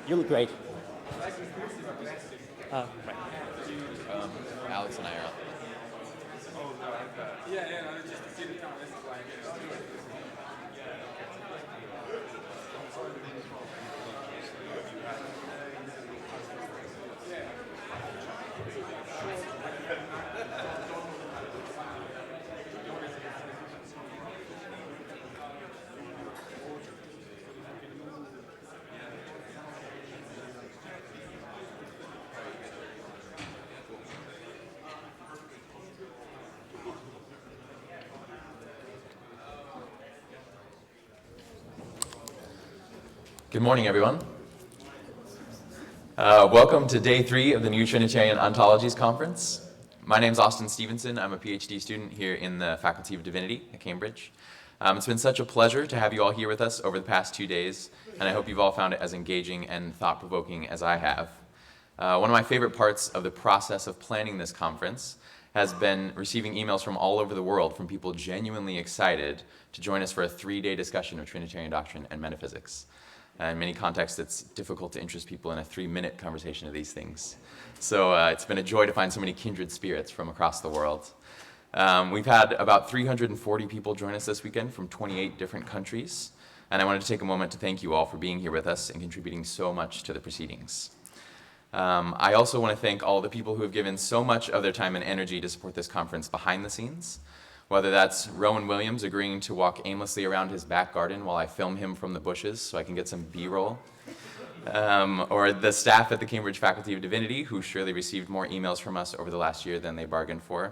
You look great. Right. Alex and I are out. Good morning, everyone. Welcome to day 3 of the new Trinitarian Ontologies conference. My name is Austin Stevenson. I'm a PhD student here in the Faculty of Divinity at Cambridge. It's been such a pleasure to have you all here with us over the past 2 days, and I hope you've all found it as engaging and thought-provoking as I have. One of my favorite parts of the process of planning this conference has been receiving emails from all over the world from people genuinely excited to join us for a 3-day discussion of Trinitarian doctrine and metaphysics. In many contexts, it's difficult to interest people in a 3-minute conversation of these things. So it's been a joy to find so many kindred spirits from across the world. We've had about 340 people join us this weekend from 28 different countries, and I wanted to take a moment to thank you all for being here with us and contributing so much to the proceedings. I also want to thank all the people who have given so much of their time and energy to support this conference behind the scenes. Whether that's Rowan Williams agreeing to walk aimlessly around his back garden while I film him from the bushes so I can get some B-roll, or the staff at the Cambridge Faculty of Divinity, who surely received more emails from us over the last year than they bargained for,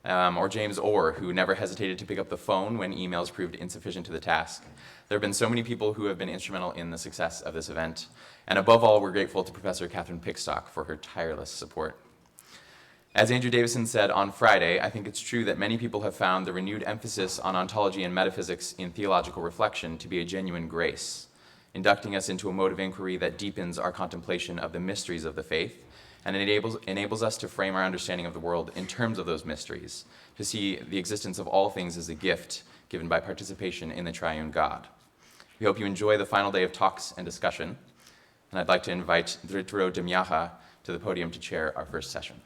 or James Orr, who never hesitated to pick up the phone when emails proved insufficient to the task. There have been so many people who have been instrumental in the success of this event, and above all, we're grateful to Professor Catherine Pickstock for her tireless support. As Andrew Davison said on Friday, I think it's true that many people have found the renewed emphasis on ontology and metaphysics in theological reflection to be a genuine grace, inducting us into a mode of inquiry that deepens our contemplation of the mysteries of the faith and enables us to frame our understanding of the world in terms of those mysteries, to see the existence of all things as a gift given by participation in the triune God. We hope you enjoy the final day of talks and discussion, and I'd like to invite Dritero Demjaha to the podium to chair our first session.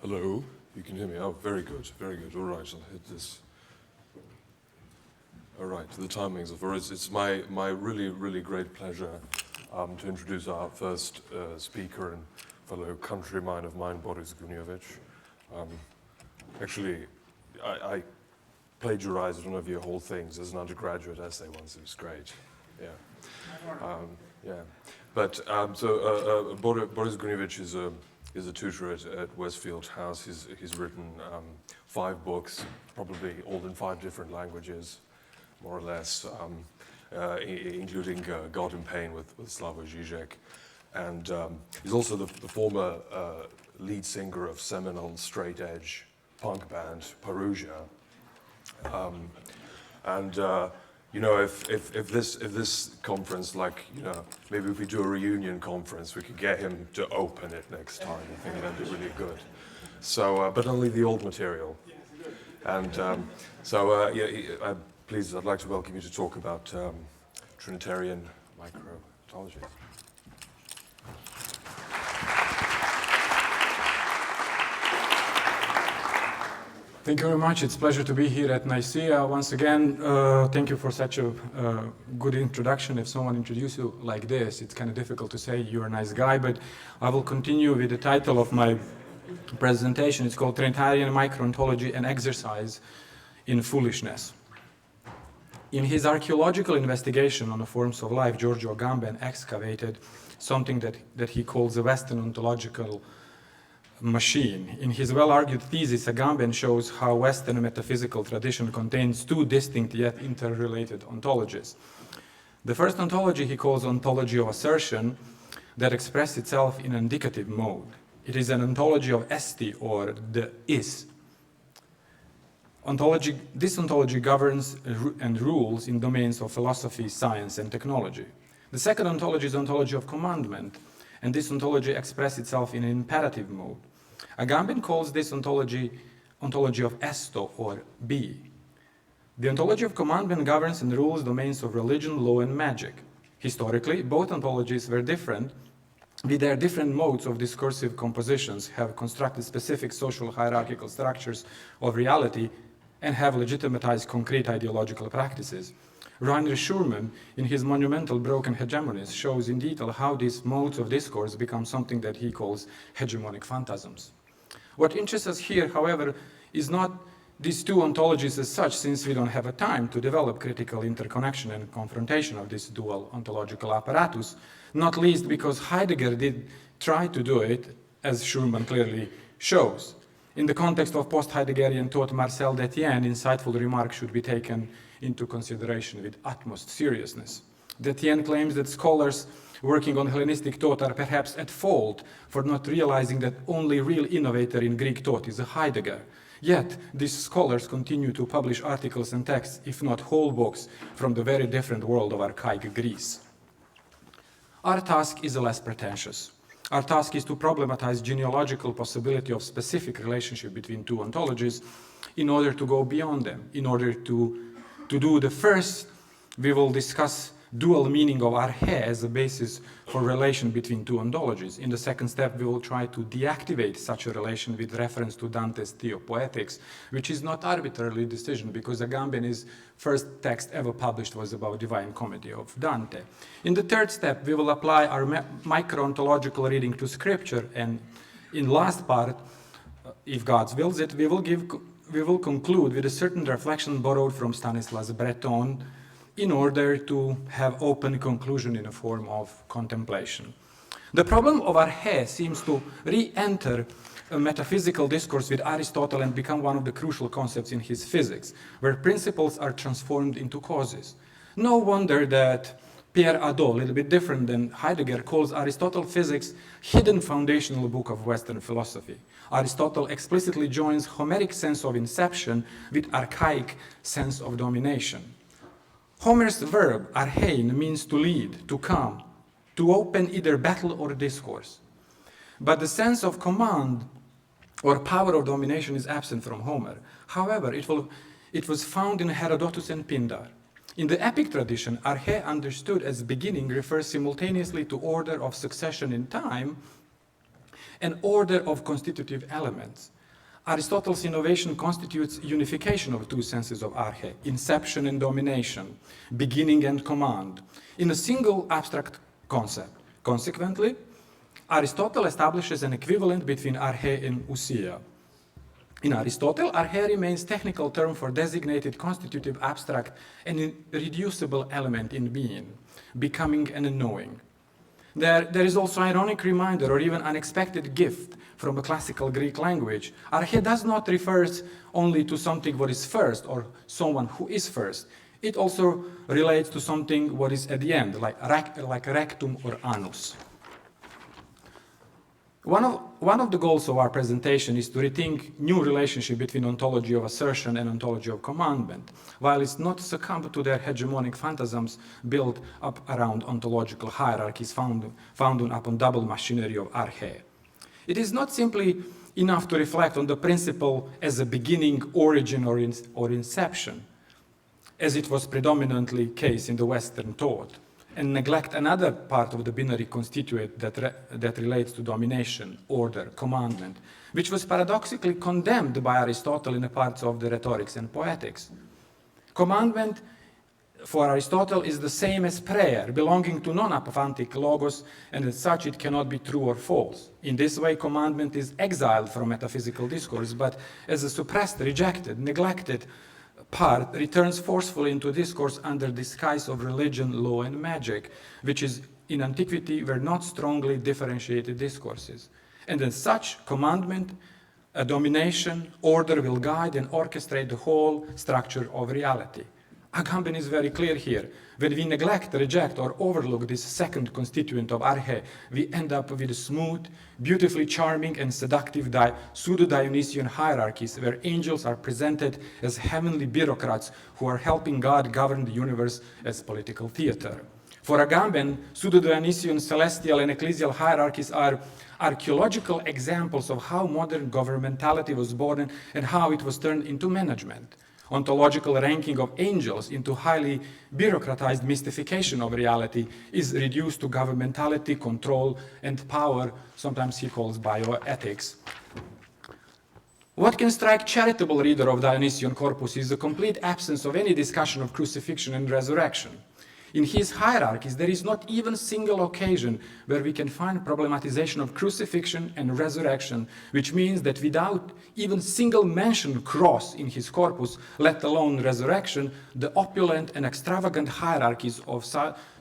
Hello, you can hear me? Oh, very good, very good. All right, I'll hit this. All right, the timings of Boris. It's my really, really great pleasure to introduce our first speaker and fellow countryman of mine, Boris Gunjević. Actually, I plagiarized one of your whole things as an undergraduate essay once. It was great. Yeah. Yeah. But Boris Gunjević is a tutor at Westfield House. He's written 5 books, probably all in 5 different languages, more or less, including God in Pain with Slavoj Žižek. And he's also the former lead singer of seminal straight edge punk band Perugia. You know, if this conference, like, you know, maybe if we do a reunion conference, we could get him to open it next time. I think that'd be really good. So, but only the old material. And please, I'd like to welcome you to talk about Trinitarian micro-ontologies. Thank you very much. It's a pleasure to be here at Nicaea. Once again, thank you for such a good introduction. If someone introduces you like this, it's kind of difficult to say you're a nice guy, but I will continue with the title of my presentation. It's called Trinitarian Micro-ontology, an Exercise in Foolishness. In his archaeological investigation on the forms of life, Giorgio Agamben excavated something that he calls the Western ontological machine. In his well-argued thesis, Agamben shows how Western metaphysical tradition contains 2 distinct yet interrelated ontologies. The first ontology he calls ontology of assertion, that expresses itself in indicative mode. It is an ontology of esti, or the is. This ontology governs and rules in domains of philosophy, science, and technology. The second ontology is ontology of commandment, and this ontology expresses itself in an imperative mode. Agamben calls this ontology of esto, or be. The ontology of commandment governs and rules domains of religion, law, and magic. Historically, both ontologies were different, with their different modes of discursive compositions, have constructed specific social hierarchical structures of reality, and have legitimatized concrete ideological practices. Rainer Schurman, in his monumental Broken Hegemonies, shows in detail how these modes of discourse become something that he calls hegemonic phantasms. What interests us here, however, is not these two ontologies as such, since we don't have a time to develop critical interconnection and confrontation of this dual ontological apparatus, not least because Heidegger did try to do it, as Schurman clearly shows. In the context of post-Heideggerian thought, Marcel Detienne, insightful remarks should be taken into consideration with utmost seriousness. Detienne claims that scholars working on Hellenistic thought are perhaps at fault for not realizing that only real innovator in Greek thought is a Heidegger. Yet, these scholars continue to publish articles and texts, if not whole books, from the very different world of archaic Greece. Our task is less pretentious. Our task is to problematize genealogical possibility of specific relationship between two ontologies in order to go beyond them. In order to do the first, we will discuss dual meaning of arche as a basis for relation between two ontologies. In the second step, we will try to deactivate such a relation with reference to Dante's Theopoetics, which is not arbitrarily decision, because Agamben's first text ever published was about Divine Comedy of Dante. In the third step, we will apply our micro-ontological reading to scripture, and in last part, if God wills it, we will conclude with a certain reflection borrowed from Stanislas Breton, in order to have open conclusion in a form of contemplation. The problem of arche seems to re-enter a metaphysical discourse with Aristotle and become one of the crucial concepts in his physics, where principles are transformed into causes. No wonder that Pierre Hadot, a little bit different than Heidegger, calls Aristotle physics hidden foundational book of Western philosophy. Aristotle explicitly joins Homeric sense of inception with archaic sense of domination. Homer's verb, archein, means to lead, to come, to open either battle or discourse. But the sense of command or power of domination is absent from Homer. However, it was found in Herodotus and Pindar. In the epic tradition, arche understood as beginning refers simultaneously to order of succession in time and order of constitutive elements. Aristotle's innovation constitutes unification of two senses of arche, inception and domination, beginning and command, in a single abstract concept. Consequently, Aristotle establishes an equivalent between arche and ousia. In Aristotle, arche remains technical term for designated constitutive abstract and irreducible element in being, becoming and knowing. There is also ironic reminder or even unexpected gift from a classical Greek language. Arche does not refer only to something what is first or someone who is first. It also relates to something what is at the end, like rectum or anus. One of the goals of our presentation is to rethink new relationship between ontology of assertion and ontology of commandment, while it's not succumb to their hegemonic phantasms built up around ontological hierarchies founded upon double machinery of arche. It is not simply enough to reflect on the principle as a beginning, origin, or inception, as it was predominantly case in the Western thought, and neglect another part of the binary constituent that relates to domination, order, commandment, which was paradoxically condemned by Aristotle in the parts of the Rhetorics and Poetics. Commandment, for Aristotle, is the same as prayer, belonging to non-apophantic logos, and as such it cannot be true or false. In this way, commandment is exiled from metaphysical discourse, but as a suppressed, rejected, neglected part returns forcefully into discourse under disguise of religion, law, and magic, which is in antiquity were not strongly differentiated discourses. And as such, commandment, a domination, order will guide and orchestrate the whole structure of reality. Agamben is very clear here. When we neglect, reject, or overlook this second constituent of arche, we end up with smooth, beautifully charming, and seductive pseudo-Dionysian hierarchies where angels are presented as heavenly bureaucrats who are helping God govern the universe as political theater. For Agamben, pseudo-Dionysian celestial and ecclesial hierarchies are archaeological examples of how modern governmentality was born and how it was turned into management. Ontological ranking of angels into highly bureaucratized mystification of reality is reduced to governmentality, control, and power, sometimes he calls bioethics. What can strike charitable reader of Dionysian corpus is the complete absence of any discussion of crucifixion and resurrection. In his hierarchies, there is not even a single occasion where we can find problematization of crucifixion and resurrection, which means that without even single mention cross in his corpus, let alone resurrection, the opulent and extravagant hierarchies of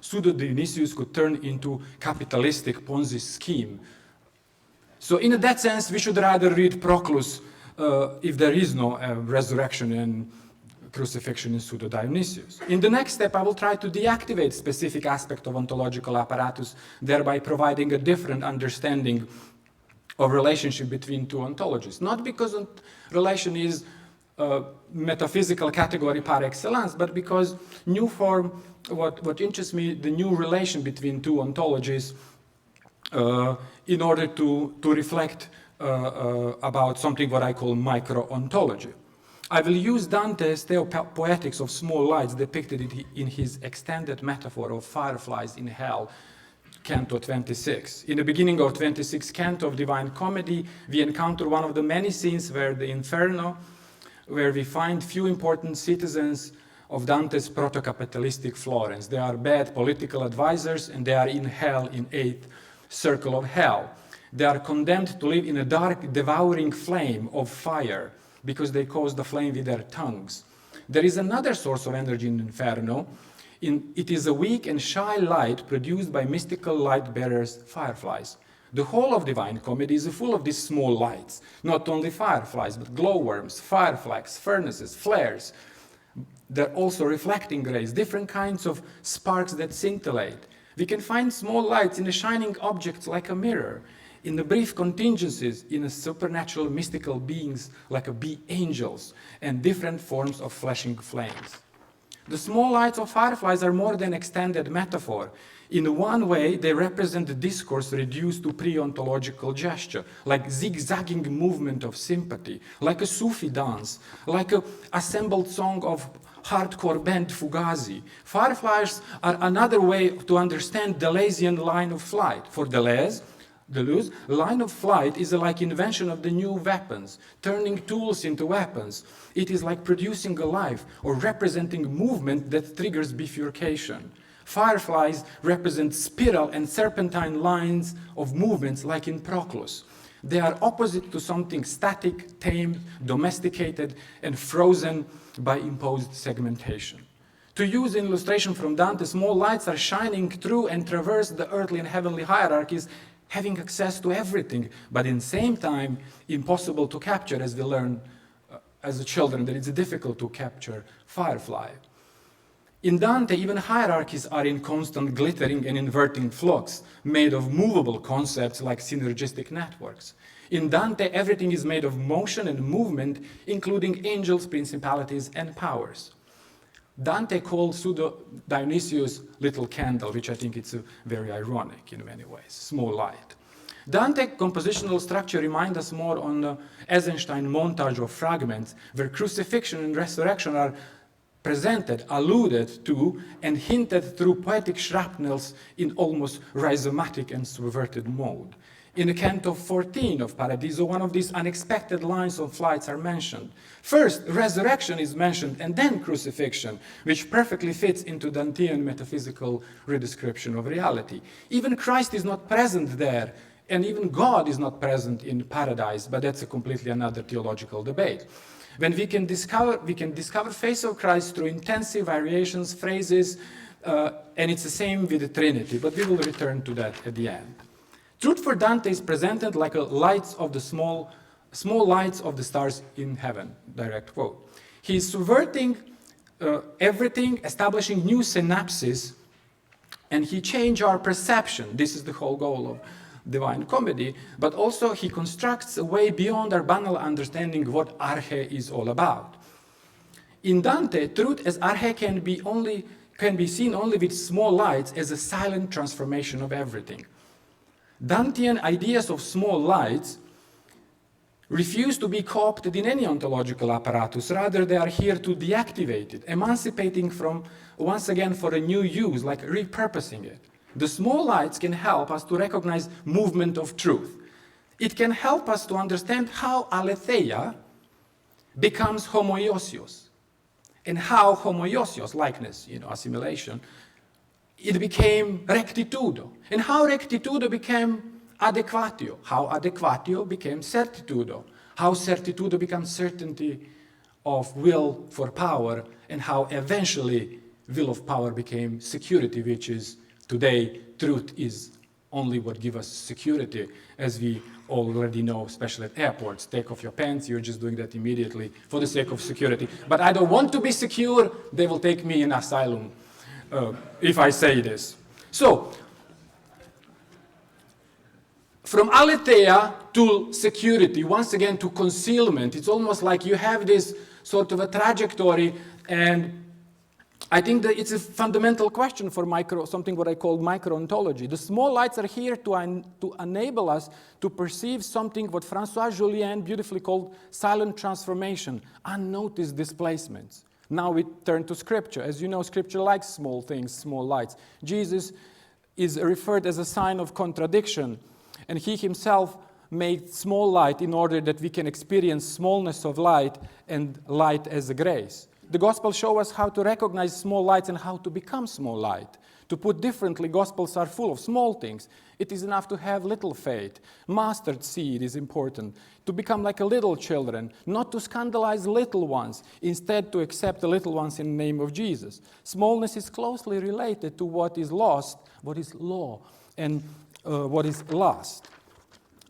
pseudo-Dionysius could turn into capitalistic Ponzi scheme. So in that sense, we should rather read Proclus if there is no resurrection and crucifixion in pseudo-Dionysius. In the next step, I will try to deactivate specific aspect of ontological apparatus, thereby providing a different understanding of relationship between two ontologies. Not because relation is a metaphysical category par excellence, but because new form, what interests me, the new relation between two ontologies in order to reflect about something what I call micro-ontology. I will use Dante's Theopoetics of small lights depicted in his extended metaphor of fireflies in hell, Canto 26. In the beginning of 26th Canto of Divine Comedy, we encounter one of the many scenes where the Inferno, where we find few important citizens of Dante's proto-capitalistic Florence. They are bad political advisors and they are in hell, in 8th circle of hell. They are condemned to live in a dark, devouring flame of fire, because they cause the flame with their tongues. There is another source of energy in Inferno. It is a weak and shy light produced by mystical light bearers, fireflies. The whole of Divine Comedy is full of these small lights, not only fireflies, but glowworms, fireflies, furnaces, flares. They're also reflecting rays, different kinds of sparks that scintillate. We can find small lights in the shining objects like a mirror, in the brief contingencies in a supernatural mystical beings like bee angels and different forms of flashing flames. The small lights of fireflies are more than extended metaphor. In one way, they represent the discourse reduced to pre-ontological gesture, like zigzagging movement of sympathy, like a Sufi dance, like an assembled song of hardcore band Fugazi. Fireflies are another way to understand Deleuzian line of flight. For Deleuze, line of flight is like invention of the new weapons, turning tools into weapons. It is like producing a life or representing movement that triggers bifurcation. Fireflies represent spiral and serpentine lines of movements like in Proclus. They are opposite to something static, tamed, domesticated, and frozen by imposed segmentation. To use an illustration from Dante, small lights are shining through and traverse the earthly and heavenly hierarchies, having access to everything, but in the same time, impossible to capture, as we learn as children, that it's difficult to capture firefly. In Dante, even hierarchies are in constant glittering and inverting flux, made of movable concepts like synergistic networks. In Dante, everything is made of motion and movement, including angels, principalities, and powers. Dante called pseudo-Dionysius little candle, which I think it's very ironic in many ways, small light. Dante compositional structure reminds us more on the Eisenstein montage of fragments, where crucifixion and resurrection are presented, alluded to, and hinted through poetic shrapnels in almost rhizomatic and subverted mode. In the Canto 14 of Paradiso, one of these unexpected lines of flights are mentioned. First, resurrection is mentioned, and then crucifixion, which perfectly fits into Dantean metaphysical redescription of reality. Even Christ is not present there, and even God is not present in paradise, but that's a completely another theological debate. When we can discover face of Christ through intensive variations, phrases, and it's the same with the Trinity, but we will return to that at the end. Truth for Dante is presented like a lights of the small lights of the stars in heaven, direct quote. He is subverting everything, establishing new synapses, and he changed our perception. This is the whole goal of Divine Comedy, but also he constructs a way beyond our banal understanding what arche is all about. In Dante, truth as arche can be seen only with small lights as a silent transformation of everything. Dantean ideas of small lights refuse to be co-opted in any ontological apparatus. Rather, they are here to deactivate it, emancipating from, once again, for a new use, like repurposing it. The small lights can help us to recognize movement of truth. It can help us to understand how aletheia becomes homoiousios, and how homoiousios, likeness, assimilation, it became rectitudo, and how rectitudo became adequatio, how adequatio became certitudo, how certitudo becomes certainty of will for power, and how eventually will of power became security, which is today truth is only what gives us security, as we already know, especially at airports. Take off your pants, you're just doing that immediately for the sake of security. But I don't want to be secure, they will take me in asylum if I say this. So, from aletheia to security, once again to concealment, it's almost like you have this sort of a trajectory, and I think that it's a fundamental question for something what I call micro-ontology. The small lights are here to enable us to perceive something what François Jullien beautifully called silent transformation, unnoticed displacements. Now we turn to Scripture. As you know, Scripture likes small things, small lights. Jesus is referred as a sign of contradiction, and he himself made small light in order that we can experience smallness of light and light as a grace. The Gospels show us how to recognize small lights and how to become small light. To put differently, Gospels are full of small things. It is enough to have little faith. Mustard seed is important. To become like a little children, not to scandalize little ones, instead to accept the little ones in the name of Jesus. Smallness is closely related to what is lost, what is law, and what is lost.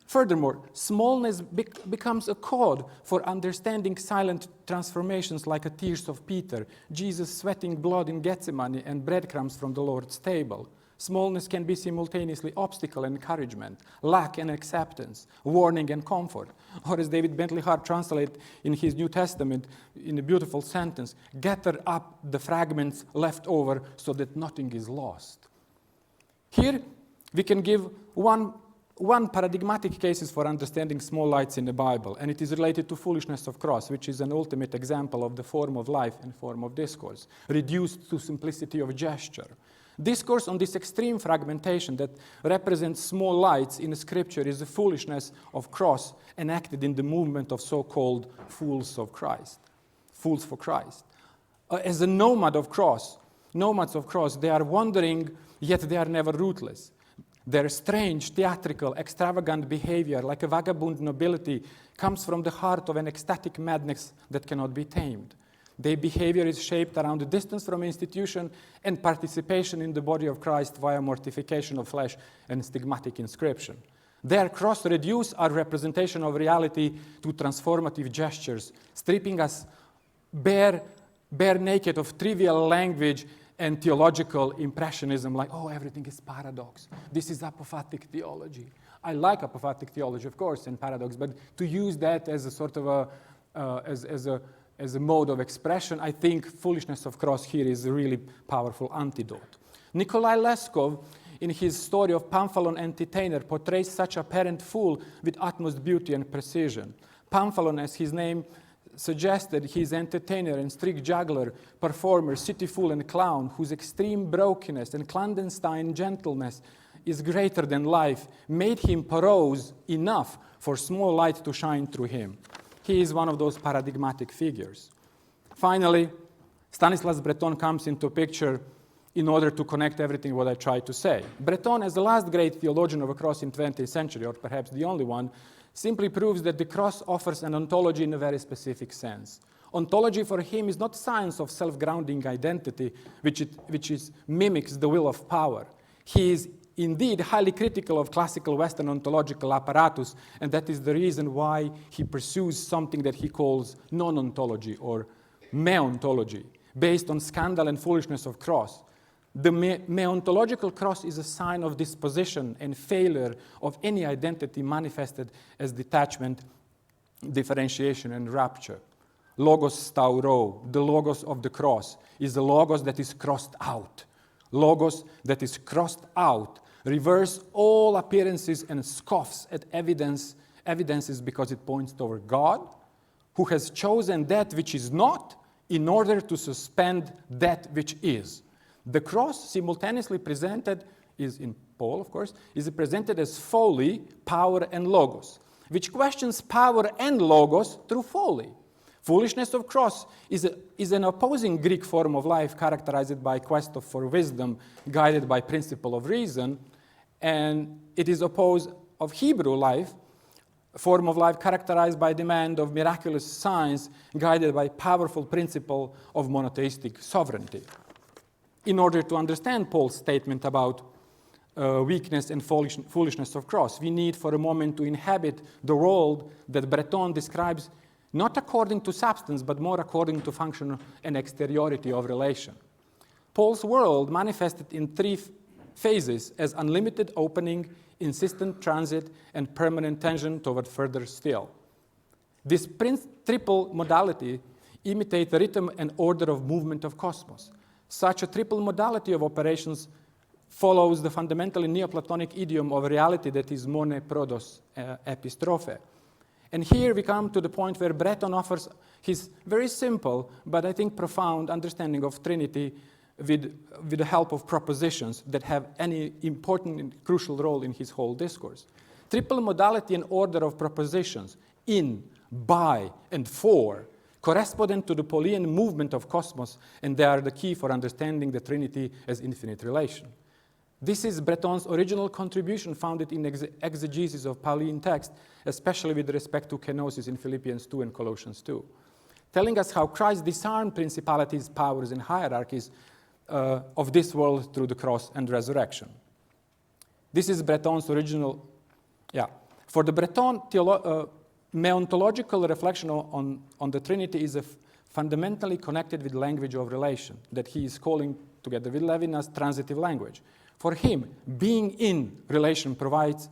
Furthermore, smallness becomes a code for understanding silent transformations like the tears of Peter, Jesus sweating blood in Gethsemane, and breadcrumbs from the Lord's table. Smallness can be simultaneously obstacle and encouragement, lack and acceptance, warning and comfort. Or as David Bentley Hart translates in his New Testament in a beautiful sentence, gather up the fragments left over so that nothing is lost. Here we can give one paradigmatic cases for understanding small lights in the Bible, and it is related to foolishness of cross, which is an ultimate example of the form of life and form of discourse, reduced to simplicity of gesture. Discourse on this extreme fragmentation that represents small lights in the Scripture is the foolishness of cross enacted in the movement of so-called fools of Christ, fools for Christ. As a nomads of cross, they are wandering, yet they are never rootless. Their strange, theatrical, extravagant behavior, like a vagabond nobility, comes from the heart of an ecstatic madness that cannot be tamed. Their behavior is shaped around the distance from institution and participation in the body of Christ via mortification of flesh and stigmatic inscription. Their cross reduce our representation of reality to transformative gestures, stripping us bare naked of trivial language and theological impressionism, like, oh, everything is paradox. This is apophatic theology. I like apophatic theology, of course, and paradox, but to use that as a sort of as a mode of expression, I think foolishness of cross here is a really powerful antidote. Nikolai Leskov, in his story of Pamphilon Entertainer, portrays such apparent fool with utmost beauty and precision. Pamphilon, as his name suggested, he is entertainer and strict juggler, performer, city fool and clown, whose extreme brokenness and clandestine gentleness is greater than life, made him porose enough for small light to shine through him. He is one of those paradigmatic figures. Finally, Stanislas Breton comes into picture in order to connect everything what I tried to say. Breton, as the last great theologian of the cross in 20th century, or perhaps the only one, simply proves that the cross offers an ontology in a very specific sense. Ontology for him is not science of self-grounding identity, which mimics the will of power. He is indeed highly critical of classical Western ontological apparatus, and that is the reason why he pursues something that he calls non-ontology or meontology, based on scandal and foolishness of cross. The meontological cross is a sign of disposition and failure of any identity manifested as detachment, differentiation, and rapture. Logos stauro, the logos of the cross, is the logos that is crossed out. Logos that is crossed out reverse all appearances and scoffs at evidence Evidence is because it points toward God, who has chosen that which is not in order to suspend that which is. The cross, simultaneously presented, is in Paul, of course, is presented as folly, power, and logos, which questions power and logos through folly. Foolishness of cross is an opposing Greek form of life characterized by quest for wisdom, guided by principle of reason, and it is opposed of Hebrew life, form of life characterized by demand of miraculous signs, guided by powerful principle of monotheistic sovereignty. In order to understand Paul's statement about weakness and foolishness of cross, we need for a moment to inhabit the world that Breton describes not according to substance, but more according to function and exteriority of relation. Paul's world manifested in three phases as unlimited opening, insistent transit, and permanent tension toward further still. This triple modality imitates the rhythm and order of movement of cosmos. Such a triple modality of operations follows the fundamentally Neoplatonic idiom of reality that is mone prodos epistrophe. And here we come to the point where Breton offers his very simple, but I think profound understanding of Trinity with the help of propositions that have any important and crucial role in his whole discourse. Triple modality and order of propositions, in, by, and for, correspondent to the Paulian movement of cosmos, and they are the key for understanding the Trinity as infinite relation. This is Breton's original contribution founded in exegesis of Pauline text, especially with respect to kenosis in Philippians 2 and Colossians 2, telling us how Christ disarmed principalities, powers, and hierarchies of this world through the cross and resurrection. This is Breton's original, For the Breton, meontological reflection on the Trinity is fundamentally connected with language of relation that he is calling, together with Levinas, transitive language. For him, being in relation provides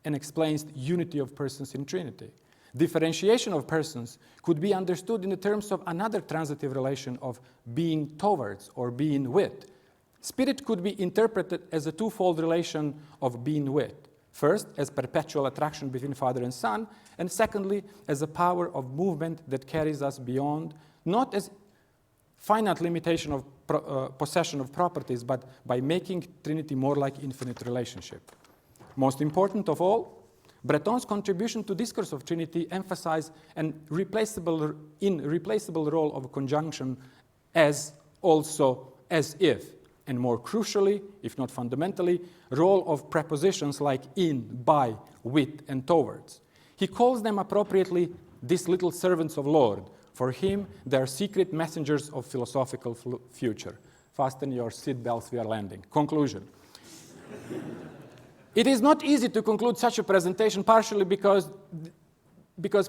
and explains the unity of persons in Trinity. Differentiation of persons could be understood in the terms of another transitive relation of being towards or being with. Spirit could be interpreted as a twofold relation of being with. First, as perpetual attraction between Father and Son, and secondly, as a power of movement that carries us beyond, not as finite limitation of possession of properties, but by making Trinity more like infinite relationship. Most important of all, Breton's contribution to discourse of Trinity emphasized an irreplaceable role of conjunction as also as if, and more crucially, if not fundamentally, role of prepositions like in, by, with, and towards. He calls them appropriately these little servants of Lord. For him, they are secret messengers of philosophical future. Fasten your seatbelts, we are landing. Conclusion. It is not easy to conclude such a presentation, partially because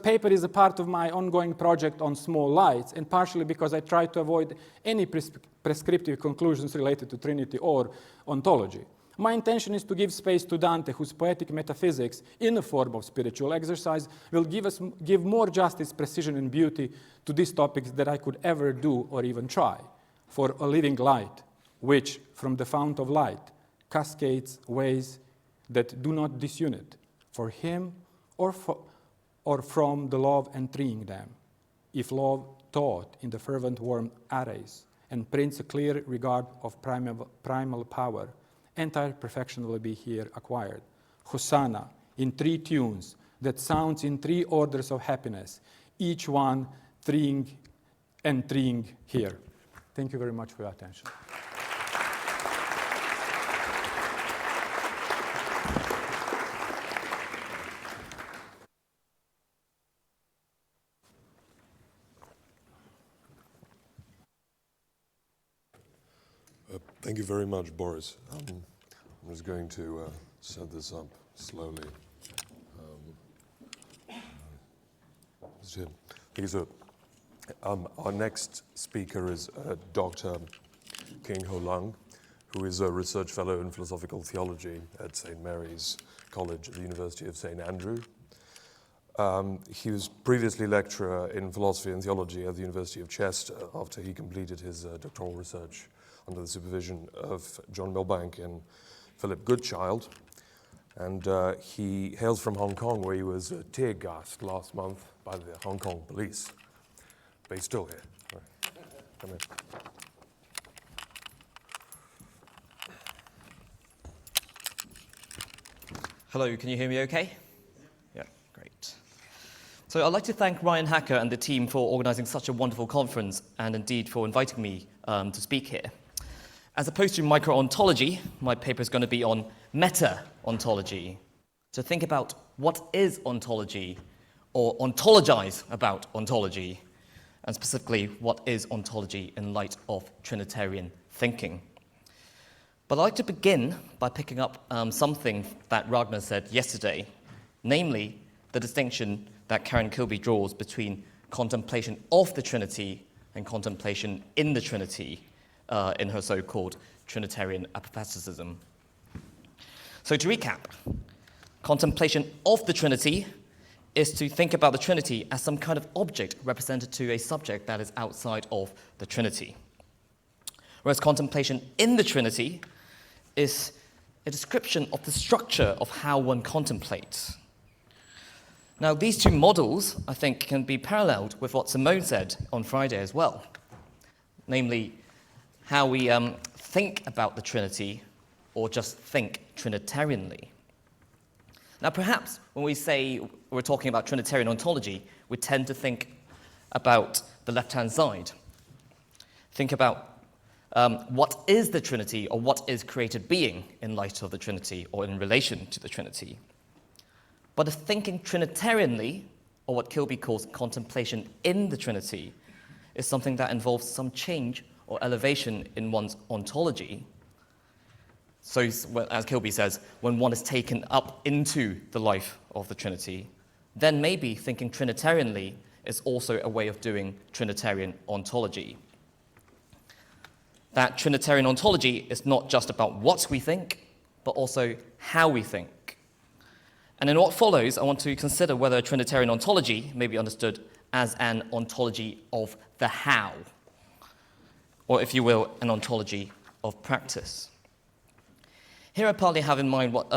paper is a part of my ongoing project on small lights, and partially because I try to avoid any prescriptive conclusions related to Trinity or ontology. My intention is to give space to Dante, whose poetic metaphysics, in the form of spiritual exercise, will give more justice, precision, and beauty to these topics than I could ever do or even try. For a living light, which, from the fount of light, cascades ways that do not disunite, for him or from the love entreating them, if love taught in the fervent warm arrays, and prints a clear regard of primal power, entire perfection will be here acquired. Hosanna, in three tunes, that sounds in three orders of happiness, each one treeing and treeing here. Thank you very much for your attention. Thank you very much, Boris. I'm just going to set this up slowly. Our next speaker is Dr. Leung, who is a research fellow in philosophical theology at St. Mary's College at the University of St. Andrew. He was previously lecturer in philosophy and theology at the University of Chester after he completed his doctoral research under the supervision of John Milbank and Philip Goodchild. And he hails from Hong Kong, where he was tear gassed last month by the Hong Kong police. But he's still here. Right. Come in. Hello, can you hear me okay? Yeah, great. So I'd like to thank Ryan Hacker and the team for organizing such a wonderful conference, and indeed for inviting me to speak here. As opposed to micro-ontology, my paper is going to be on meta-ontology, to think about what is ontology, or ontologize about ontology, and specifically what is ontology in light of Trinitarian thinking. But I'd like to begin by picking up something that Ragnar said yesterday, namely the distinction that Karen Kilby draws between contemplation of the Trinity and contemplation in the Trinity in her so-called Trinitarian apophaticism. So to recap, contemplation of the Trinity is to think about the Trinity as some kind of object represented to a subject that is outside of the Trinity. Whereas contemplation in the Trinity is a description of the structure of how one contemplates. Now, these two models, I think, can be paralleled with what Simone said on Friday as well, namely how we think about the Trinity, or just think Trinitarianly. Now, perhaps when we say we're talking about Trinitarian ontology, we tend to think about the left-hand side. Think about what is the Trinity, or what is created being in light of the Trinity, or in relation to the Trinity. But if thinking Trinitarianly, or what Kilby calls contemplation in the Trinity, is something that involves some change or elevation in one's ontology, so as Kilby says, when one is taken up into the life of the Trinity, then maybe thinking Trinitarianly is also a way of doing Trinitarian ontology. That Trinitarian ontology is not just about what we think, but also how we think. And in what follows, I want to consider whether Trinitarian ontology may be understood as an ontology of the how, or if you will, an ontology of practice. Here I partly have in mind what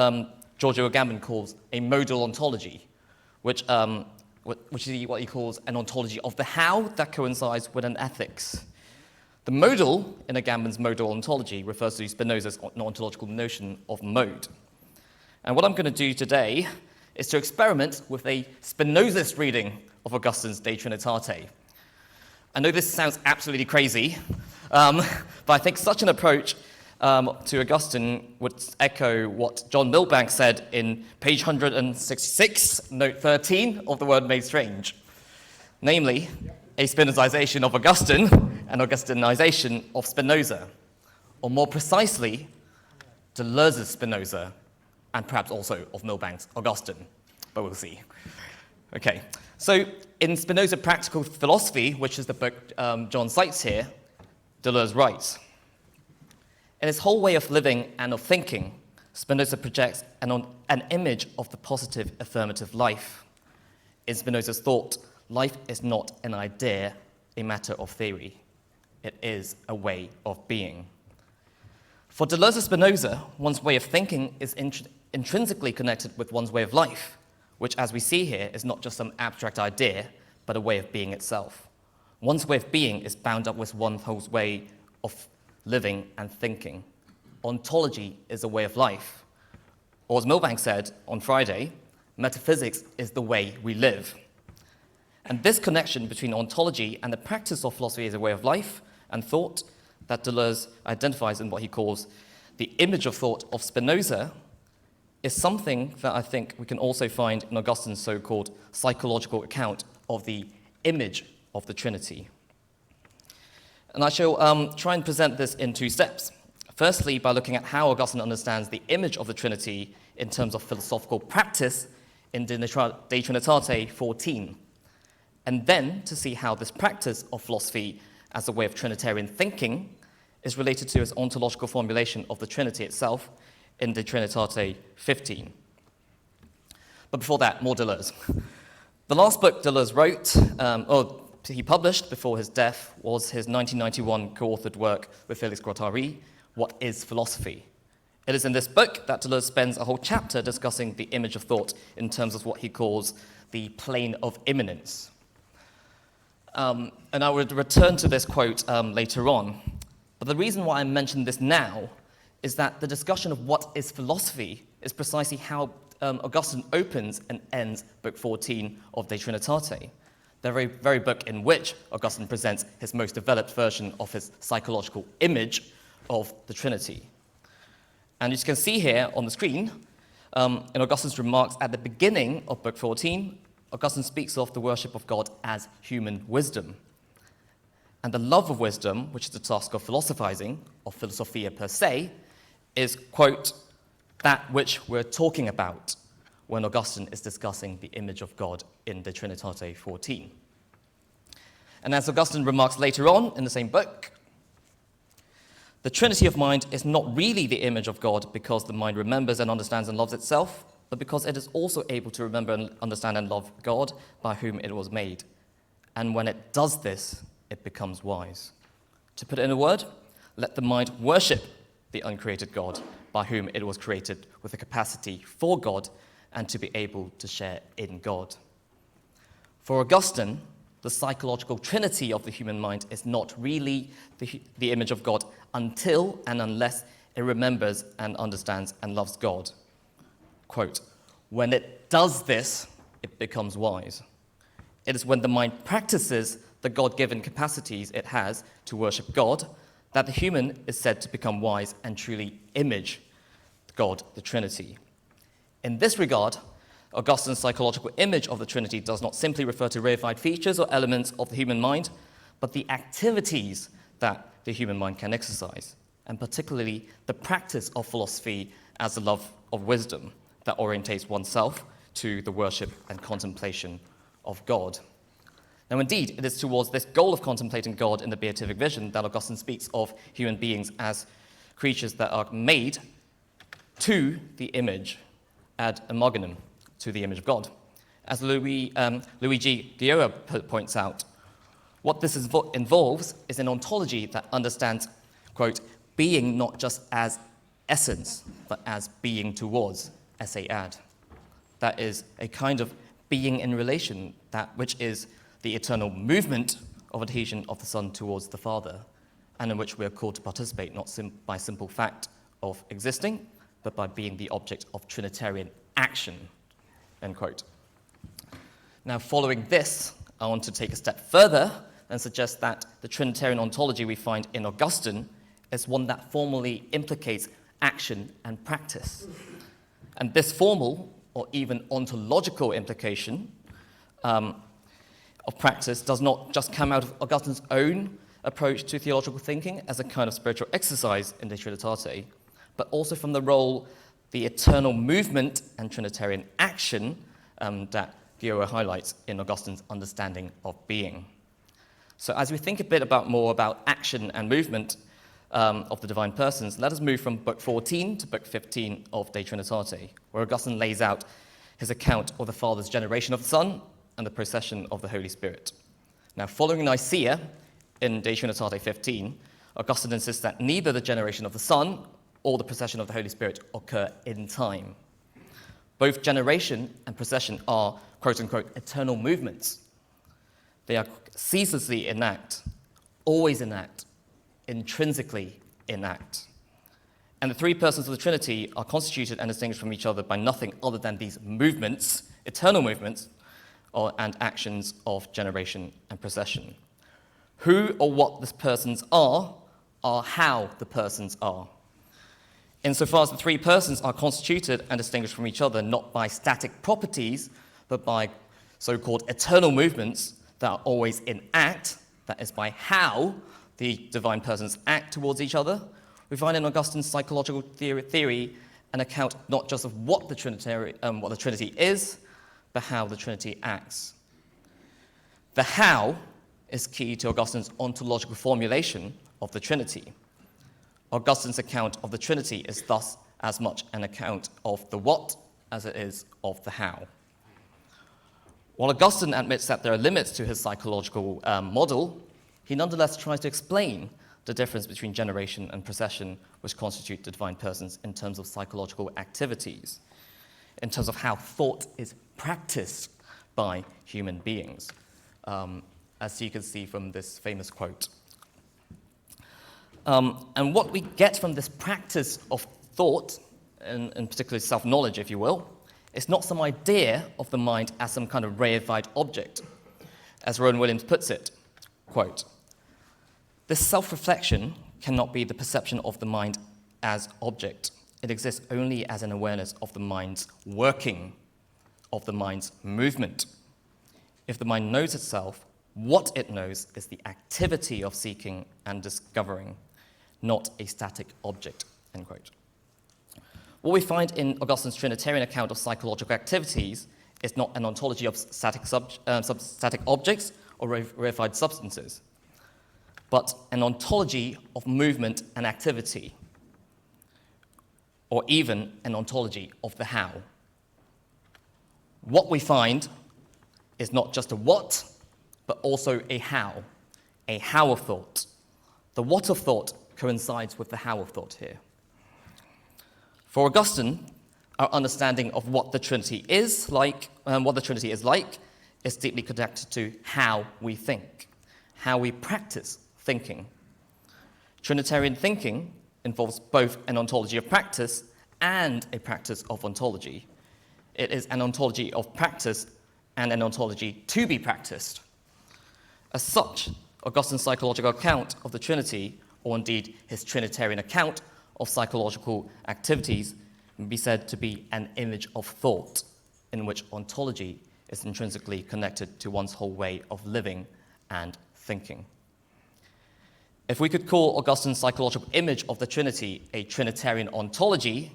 Giorgio Agamben calls a modal ontology, which is what he calls an ontology of the how that coincides with an ethics. The modal in Agamben's modal ontology refers to Spinoza's ontological notion of mode. And what I'm going to do today is to experiment with a Spinozist reading of Augustine's De Trinitate. I know this sounds absolutely crazy, but I think such an approach to Augustine would echo what John Milbank said in page 166, note 13 of The Word Made Strange, namely, a Spinozization of Augustine and Augustinization of Spinoza, or more precisely, Deleuze's Spinoza, and perhaps also of Milbank's Augustine, but we'll see. Okay, so in Spinoza Practical Philosophy, which is the book John cites here, Deleuze writes, in his whole way of living and of thinking, Spinoza projects an image of the positive affirmative life. In Spinoza's thought, life is not an idea, a matter of theory. It is a way of being. For Deleuze Spinoza, one's way of thinking is intrinsically connected with one's way of life, which, as we see here, is not just some abstract idea, but a way of being itself. One's way of being is bound up with one's whole way of living and thinking. Ontology is a way of life. Or as Milbank said on Friday, metaphysics is the way we live. And this connection between ontology and the practice of philosophy as a way of life and thought that Deleuze identifies in what he calls the image of thought of Spinoza is something that I think we can also find in Augustine's so-called psychological account of the image of the Trinity. And I shall try and present this in two steps. Firstly, by looking at how Augustine understands the image of the Trinity in terms of philosophical practice in De Trinitate 14, and then to see how this practice of philosophy as a way of Trinitarian thinking is related to his ontological formulation of the Trinity itself in De Trinitate 15. But before that, more Deleuze. The last book Deleuze wrote, or he published before his death, was his 1991 co-authored work with Félix Guattari, What is Philosophy? It is in this book that Deleuze spends a whole chapter discussing the image of thought in terms of what he calls the plane of immanence. And I would return to this quote later on. But the reason why I mention this now is that the discussion of what is philosophy is precisely how Augustine opens and ends Book 14 of De Trinitate, the very book in which Augustine presents his most developed version of his psychological image of the Trinity. And as you can see here on the screen, in Augustine's remarks at the beginning of Book 14, Augustine speaks of the worship of God as human wisdom. And the love of wisdom, which is the task of philosophizing, or philosophia per se, is, quote, that which we're talking about when Augustine is discussing the image of God in De Trinitate 14. And as Augustine remarks later on in the same book, the Trinity of mind is not really the image of God because the mind remembers and understands and loves itself, but because it is also able to remember and understand and love God by whom it was made. And when it does this, it becomes wise. To put it in a word, let the mind worship the uncreated God by whom it was created with a capacity for God and to be able to share in God. For Augustine, the psychological trinity of the human mind is not really the image of God until and unless it remembers and understands and loves God. Quote, when it does this, it becomes wise. It is when the mind practices the God-given capacities it has to worship God that the human is said to become wise and truly image God, the Trinity. In this regard, Augustine's psychological image of the Trinity does not simply refer to reified features or elements of the human mind, but the activities that the human mind can exercise, and particularly the practice of philosophy as the love of wisdom that orientates oneself to the worship and contemplation of God. Now, indeed, it is towards this goal of contemplating God in the beatific vision that Augustine speaks of human beings as creatures that are made to the image, ad homogenem, to the image of God. As Luigi Dritero points out, what this involves is an ontology that understands, quote, being not just as essence, but as being towards, esse ad. That is a kind of being in relation, that which is the eternal movement of adhesion of the Son towards the Father, and in which we are called to participate not by simple fact of existing, but by being the object of Trinitarian action, end quote. Now, following this, I want to take a step further and suggest that the Trinitarian ontology we find in Augustine is one that formally implicates action and practice. And this formal, or even ontological implication of practice does not just come out of Augustine's own approach to theological thinking as a kind of spiritual exercise in De Trinitate, but also from the role, the eternal movement and Trinitarian action that Dritero highlights in Augustine's understanding of being. So as we think a bit more about action and movement of the divine persons, let us move from Book 14 to Book 15 of De Trinitate, where Augustine lays out his account of the Father's generation of the Son and the procession of the Holy Spirit. Now, following Nicaea in De Trinitate 15, Augustine insists that neither the generation of the Son or the procession of the Holy Spirit occur in time. Both generation and procession are, quote-unquote, eternal movements. They are ceaselessly in act, always in act, intrinsically in act. And the three persons of the Trinity are constituted and distinguished from each other by nothing other than these movements, eternal movements, and actions of generation and procession. Who or what the persons are how the persons are. Insofar as the three persons are constituted and distinguished from each other not by static properties, but by so-called eternal movements that are always in act, that is by how the divine persons act towards each other, we find in Augustine's psychological theory an account not just of what the Trinity is, but how the Trinity acts. The how is key to Augustine's ontological formulation of the Trinity. Augustine's account of the Trinity is thus as much an account of the what as it is of the how. While Augustine admits that there are limits to his psychological model, he nonetheless tries to explain the difference between generation and procession, which constitute the divine persons in terms of psychological activities, in terms of how thought is practiced by human beings, as you can see from this famous quote. And what we get from this practice of thought, and particularly self-knowledge, if you will, is not some idea of the mind as some kind of reified object. As Rowan Williams puts it, quote, "This self-reflection cannot be the perception of the mind as object. It exists only as an awareness of the mind's working, of the mind's movement. If the mind knows itself, what it knows is the activity of seeking and discovering, not a static object," end quote. What we find in Augustine's Trinitarian account of psychological activities is not an ontology of static objects or reified substances, but an ontology of movement and activity, or even an ontology of the how. What we find is not just a what, but also a how of thought. The what of thought coincides with the how of thought here. For Augustine, our understanding of what the Trinity is like, is deeply connected to how we think, how we practice thinking. Trinitarian thinking involves both an ontology of practice and a practice of ontology. It is an ontology of practice and an ontology to be practiced. As such, Augustine's psychological account of the Trinity, or indeed his Trinitarian account of psychological activities, may be said to be an image of thought, in which ontology is intrinsically connected to one's whole way of living and thinking. If we could call Augustine's psychological image of the Trinity a Trinitarian ontology,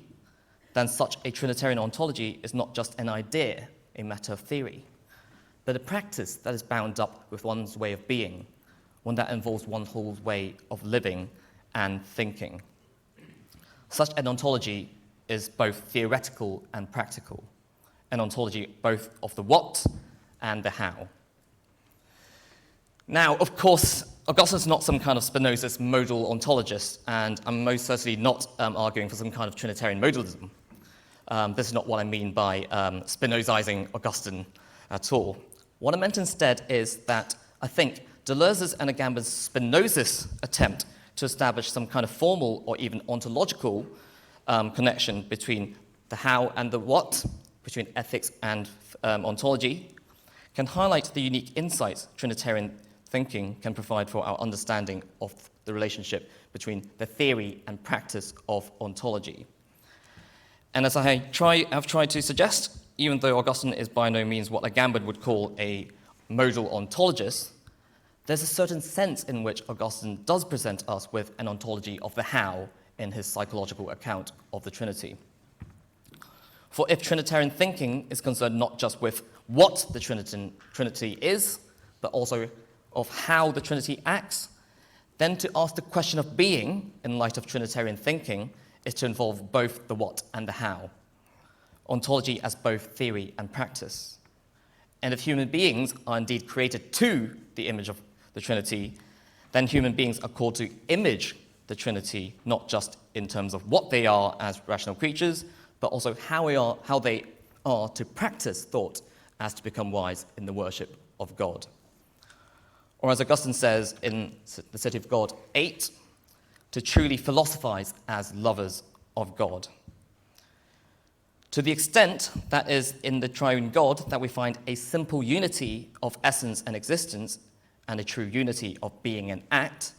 then such a Trinitarian ontology is not just an idea, a matter of theory, but a practice that is bound up with one's way of being, one that involves one's whole way of living and thinking. Such an ontology is both theoretical and practical, an ontology both of the what and the how. Now, of course, Augustine's not some kind of Spinozist modal ontologist, and I'm most certainly not arguing for some kind of Trinitarian modalism. This is not what I mean by Spinozizing Augustine at all. What I meant instead is that I think Deleuze's and Agamben's Spinozist attempt to establish some kind of formal or even ontological connection between the how and the what, between ethics and ontology, can highlight the unique insights Trinitarian thinking can provide for our understanding of the relationship between the theory and practice of ontology. And as I've tried to suggest, even though Augustine is by no means what Agamben would call a modal ontologist, there's a certain sense in which Augustine does present us with an ontology of the how in his psychological account of the Trinity. For if Trinitarian thinking is concerned not just with what the Trinity is, but also of how the Trinity acts, then to ask the question of being in light of Trinitarian thinking is to involve both the what and the how, ontology as both theory and practice. And if human beings are indeed created to the image of the Trinity, then human beings are called to image the Trinity, not just in terms of what they are as rational creatures, but also how they are to practice thought as to become wise in the worship of God. Or as Augustine says in The City of God 8, to truly philosophize as lovers of God. To the extent that is in the triune God that we find a simple unity of essence and existence and a true unity of being and act,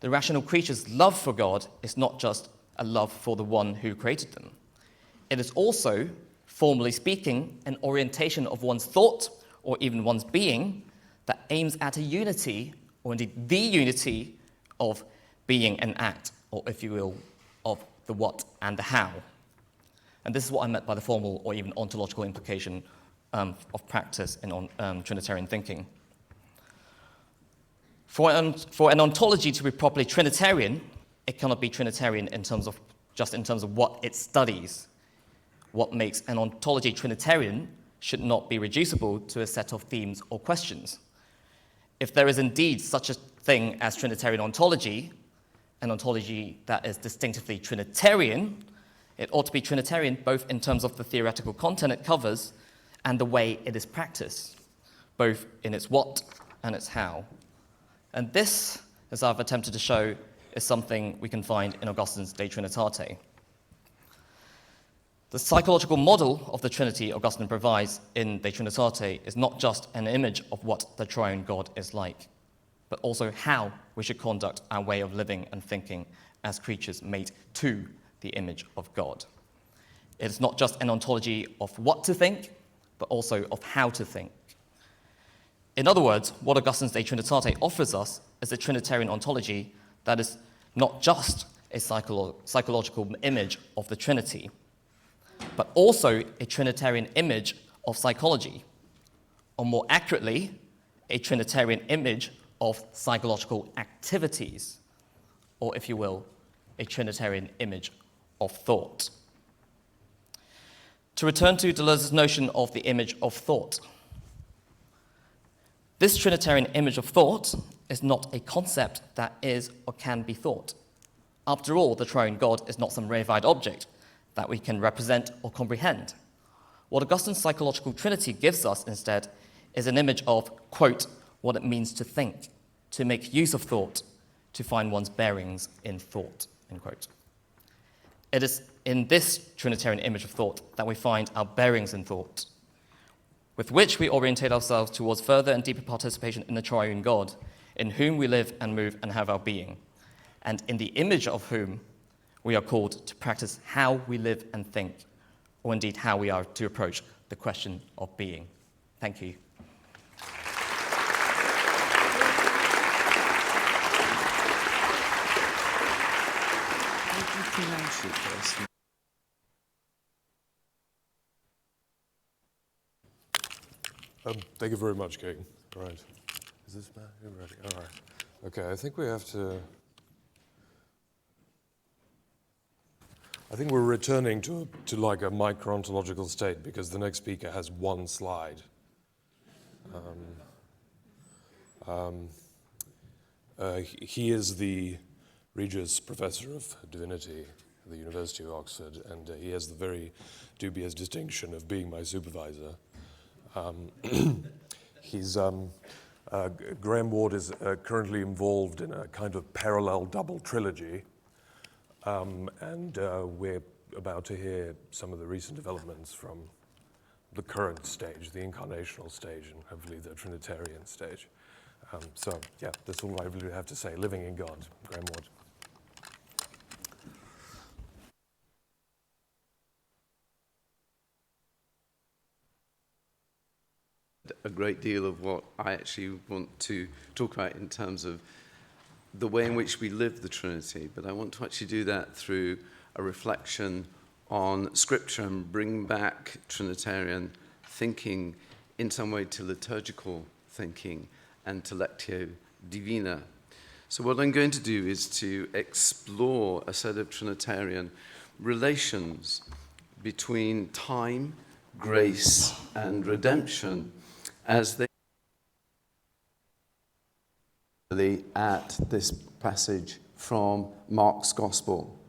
the rational creature's love for God is not just a love for the one who created them. It is also, formally speaking, an orientation of one's thought or even one's being that aims at a unity, or indeed the unity of being and act, or if you will, of the what and the how. And this is what I meant by the formal or even ontological implication of practice in Trinitarian thinking. For an ontology to be properly Trinitarian, it cannot be Trinitarian in terms of what it studies. What makes an ontology Trinitarian should not be reducible to a set of themes or questions. If there is indeed such a thing as Trinitarian ontology, an ontology that is distinctively Trinitarian, it ought to be Trinitarian both in terms of the theoretical content it covers and the way it is practiced, both in its what and its how. And this, as I've attempted to show, is something we can find in Augustine's De Trinitate. The psychological model of the Trinity Augustine provides in De Trinitate is not just an image of what the triune God is like, but also how we should conduct our way of living and thinking as creatures made to the image of God. It is not just an ontology of what to think, but also of how to think. In other words, what Augustine's De Trinitate offers us is a Trinitarian ontology that is not just a psychological image of the Trinity, but also a Trinitarian image of psychology, or more accurately, a Trinitarian image of psychological activities, or if you will, a Trinitarian image of thought. To return to Deleuze's notion of the image of thought, this Trinitarian image of thought is not a concept that is or can be thought. After all, the triune God is not some reified object that we can represent or comprehend. What Augustine's psychological trinity gives us instead is an image of, quote, what it means to think, to make use of thought, to find one's bearings in thought, end quote. It is in this Trinitarian image of thought that we find our bearings in thought, with which we orientate ourselves towards further and deeper participation in the triune God, in whom we live and move and have our being, and in the image of whom we are called to practice how we live and think, or indeed how we are to approach the question of being. Thank you. Thank you very much, Kegan. All right. Is this back? You're ready. All right. Okay, I think we're returning to like a micro-ontological state because the next speaker has one slide. He is the Regius Professor of Divinity at the University of Oxford, and he has the very dubious distinction of being my supervisor. Graham Ward is currently involved in a kind of parallel double trilogy, and we're about to hear some of the recent developments from the current stage, the incarnational stage, and hopefully the Trinitarian stage. So, yeah, that's all I really have to say. Living in God, Graham Ward. A great deal of what I actually want to talk about in terms of the way in which we live the Trinity, but I want to actually do that through a reflection on Scripture and bring back Trinitarian thinking in some way to liturgical thinking and to Lectio Divina. So what I'm going to do is to explore a set of Trinitarian relations between time, grace, and redemption as they at this passage from Mark's Gospel.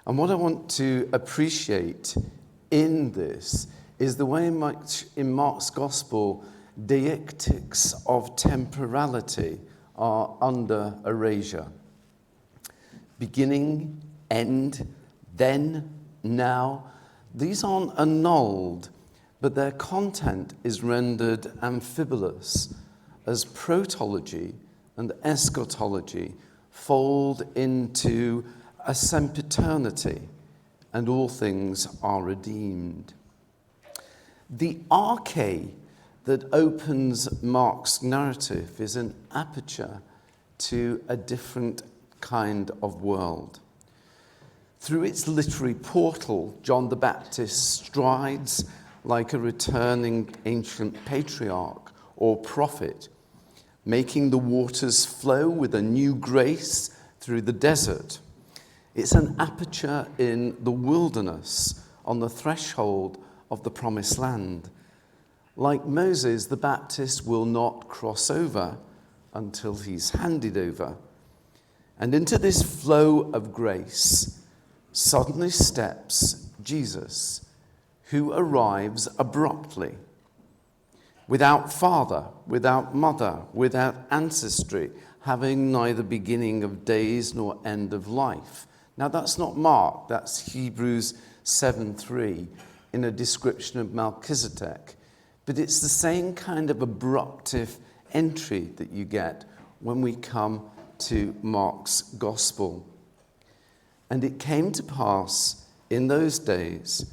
And what I want to appreciate in this is the way in which in Mark's Gospel deictics of temporality are under erasure. Beginning, end, then, now. These aren't annulled, but their content is rendered amphibulous as protology and eschatology fold into a sempiternity, and all things are redeemed. The arche that opens Mark's narrative is an aperture to a different kind of world. Through its literary portal, John the Baptist strides like a returning ancient patriarch or prophet, making the waters flow with a new grace through the desert. It's an aperture in the wilderness on the threshold of the promised land. Like Moses, the Baptist will not cross over until he's handed over. And into this flow of grace suddenly steps Jesus, who arrives abruptly, without father, without mother, without ancestry, having neither beginning of days nor end of life. Now that's not Mark, that's Hebrews 7:3 in a description of Melchizedek. But it's the same kind of abruptive entry that you get when we come to Mark's Gospel. And it came to pass in those days,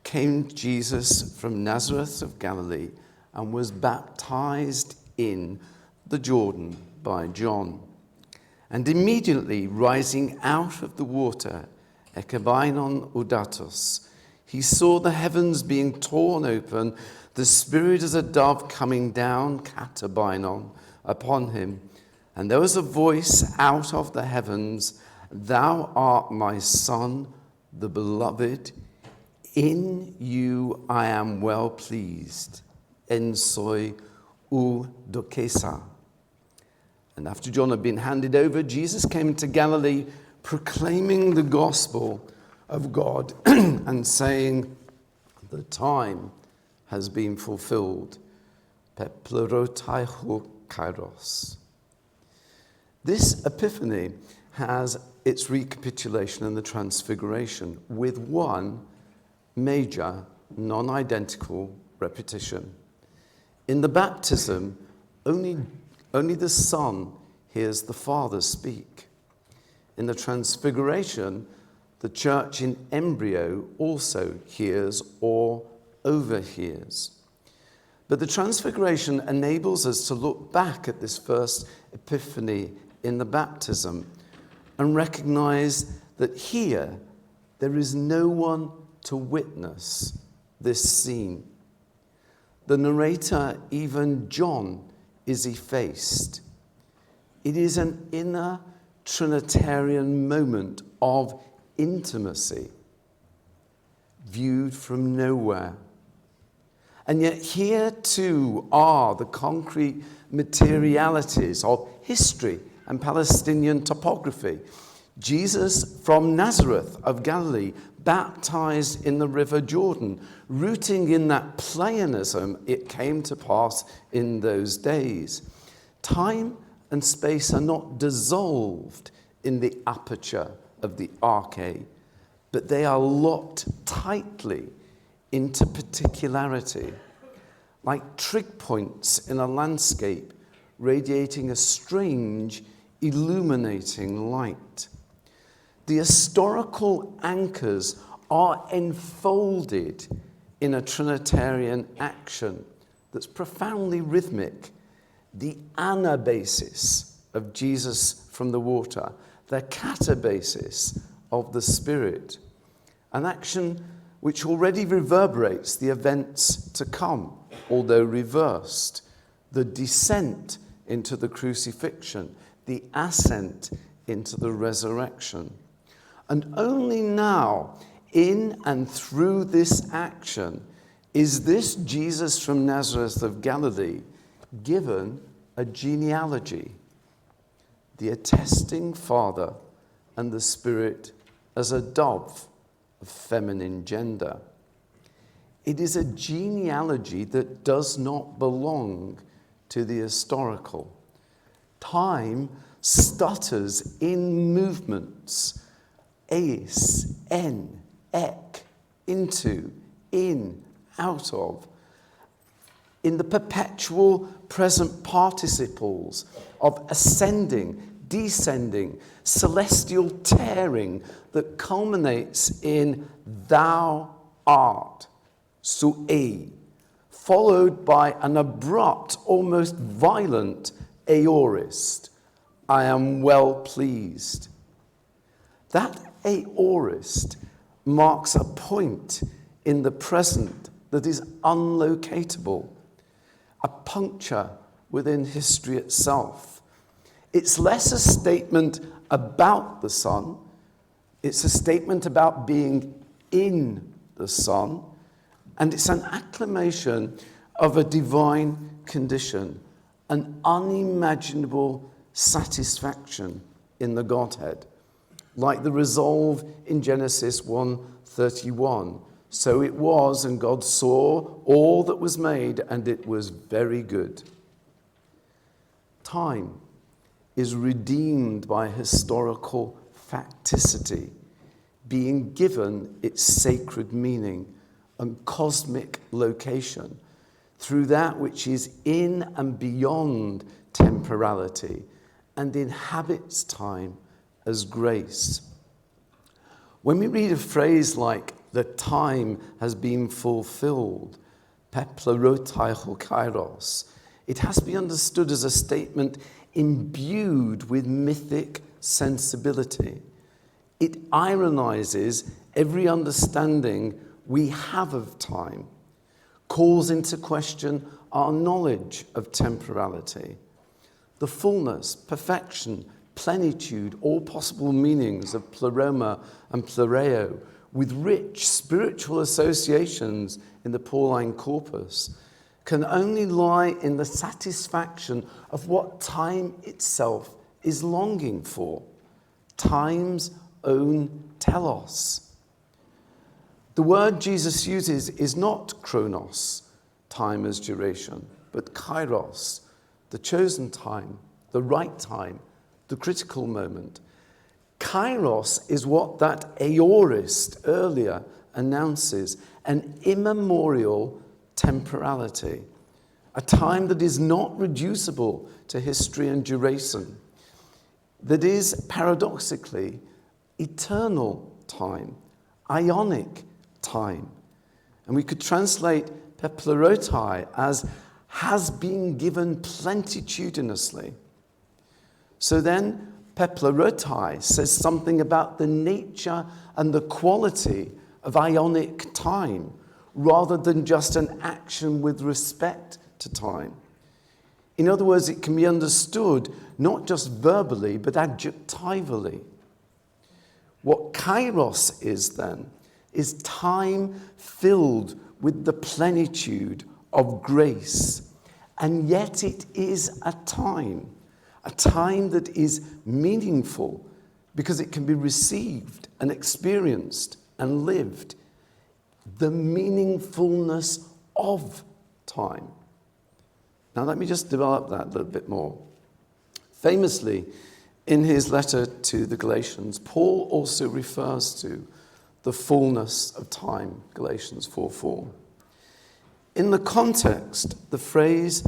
came Jesus from Nazareth of Galilee and was baptized in the Jordan by John. And immediately rising out of the water, ekebainon udatos, he saw the heavens being torn open, the Spirit as a dove coming down, katabainon, upon him. And there was a voice out of the heavens, "Thou art my Son, the Beloved. In you I am well pleased. En soy u dokesa." And after John had been handed over, Jesus came into Galilee, proclaiming the gospel of God and saying, "The time has been fulfilled." Peplerotaiho kairos. This epiphany has its recapitulation in the Transfiguration with one major non-identical repetition. In the baptism, only the Son hears the Father speak. In the Transfiguration, the church in embryo also hears or overhears. But the Transfiguration enables us to look back at this first epiphany in the baptism and recognize that here there is no one to witness this scene. The narrator, even John, is effaced. It is an inner Trinitarian moment of intimacy, viewed from nowhere. And yet here too are the concrete materialities of history and Palestinian topography. Jesus from Nazareth of Galilee, baptized in the river Jordan, rooting in that Platonism it came to pass in those days. Time and space are not dissolved in the aperture of the arche, but they are locked tightly into particularity, like trig points in a landscape radiating a strange, illuminating light. The historical anchors are enfolded in a Trinitarian action that's profoundly rhythmic. The anabasis of Jesus from the water, the katabasis of the Spirit, an action which already reverberates the events to come, although reversed, the descent into the crucifixion, the ascent into the resurrection. And only now, in and through this action, is this Jesus from Nazareth of Galilee given a genealogy, the attesting Father and the Spirit as a dove of feminine gender. It is a genealogy that does not belong to the historical. Time stutters in movements, eis, en, ek, into, in, out of, in the perpetual present participles of ascending, descending, celestial tearing that culminates in thou art, suei, followed by an abrupt, almost violent aorist, I am well pleased. That aorist marks a point in the present that is unlocatable, a puncture within history itself. It's less a statement about the Son, it's a statement about being in the Son, and it's an acclamation of a divine condition, an unimaginable satisfaction in the Godhead. Like the resolve in Genesis 1:31. So it was, and God saw all that was made, and it was very good. Time is redeemed by historical facticity, being given its sacred meaning and cosmic location through that which is in and beyond temporality and inhabits time as grace. When we read a phrase like, the time has been fulfilled, peplerotai ho kairos, it has to be understood as a statement imbued with mythic sensibility. It ironizes every understanding we have of time, calls into question our knowledge of temporality. The fullness, perfection, plenitude, all possible meanings of pleroma and plereo, with rich spiritual associations in the Pauline corpus, can only lie in the satisfaction of what time itself is longing for, time's own telos. The word Jesus uses is not chronos, time as duration, but kairos, the chosen time, the right time, the critical moment. Kairos is what that aorist earlier announces, an immemorial temporality, a time that is not reducible to history and duration, that is paradoxically eternal time, ionic time. And we could translate peplerotai as has been given plenitudinously. So then, peplerotai says something about the nature and the quality of ionic time, rather than just an action with respect to time. In other words, it can be understood not just verbally, but adjectivally. What kairos is then, is time filled with the plenitude of grace. And yet it is a time that is meaningful because it can be received and experienced and lived. The meaningfulness of time. Now let me just develop that a little bit more. Famously, in his letter to the Galatians, Paul also refers to the fullness of time, Galatians 4:4. In the context, the phrase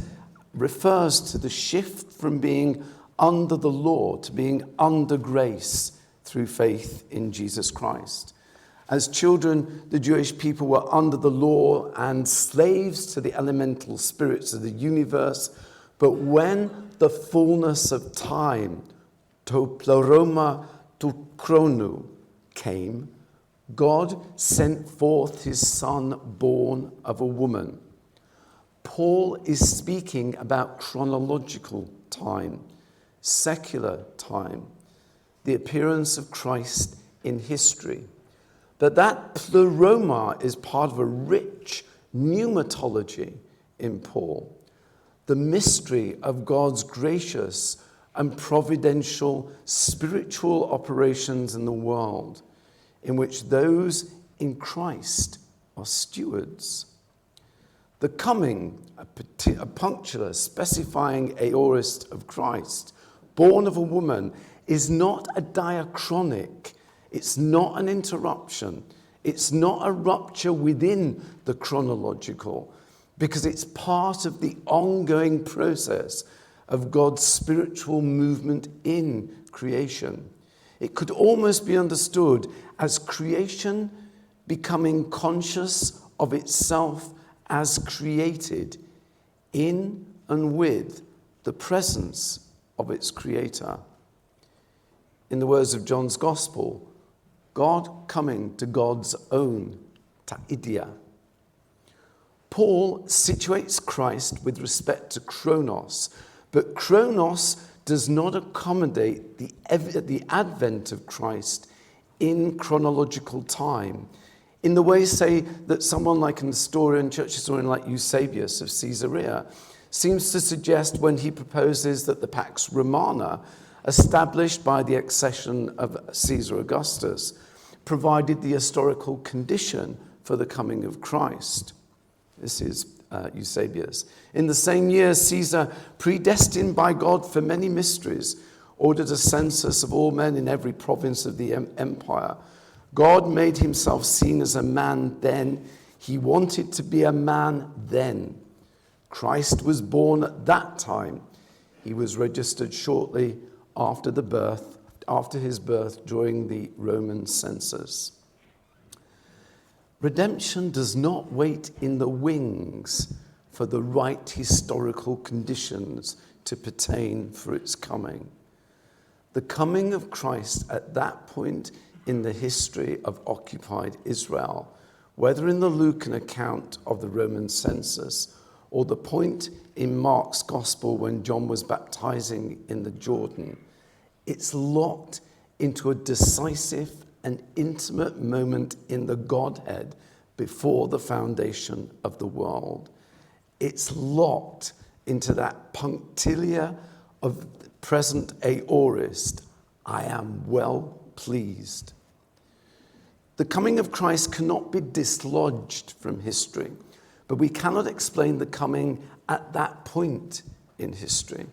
refers to the shift from being under the law to being under grace through faith in Jesus Christ. As children, the Jewish people were under the law and slaves to the elemental spirits of the universe. But when the fullness of time, to pleroma to chronou, came, God sent forth his Son born of a woman. Paul is speaking about chronological time, secular time, the appearance of Christ in history. But that pleroma is part of a rich pneumatology in Paul, the mystery of God's gracious and providential spiritual operations in the world, in which those in Christ are stewards. The coming, a punctular specifying aorist of Christ, born of a woman, is not a diachronic. It's not an interruption. It's not a rupture within the chronological, because it's part of the ongoing process of God's spiritual movement in creation. It could almost be understood as creation becoming conscious of itself as created in and with the presence of its creator. In the words of John's Gospel, God coming to God's own, ta idia. Paul situates Christ with respect to chronos, but chronos does not accommodate the advent of Christ in chronological time, in the way, say, that someone like an historian, church historian like Eusebius of Caesarea, seems to suggest when he proposes that the Pax Romana established by the accession of Caesar Augustus, provided the historical condition for the coming of Christ. This is Eusebius. In the same year, Caesar, predestined by God for many mysteries, ordered a census of all men in every province of the empire. God made himself seen as a man then. He wanted to be a man then. Christ was born at that time. He was registered shortly after his birth during the Roman census. Redemption does not wait in the wings for the right historical conditions to pertain for its coming. The coming of Christ at that point in the history of occupied Israel, whether in the Lucan account of the Roman census or the point in Mark's Gospel when John was baptizing in the Jordan, it's locked into a decisive and intimate moment in the Godhead before the foundation of the world. It's locked into that punctilia of present aorist, I am well pleased. The coming of Christ cannot be dislodged from history, but we cannot explain the coming at that point in history.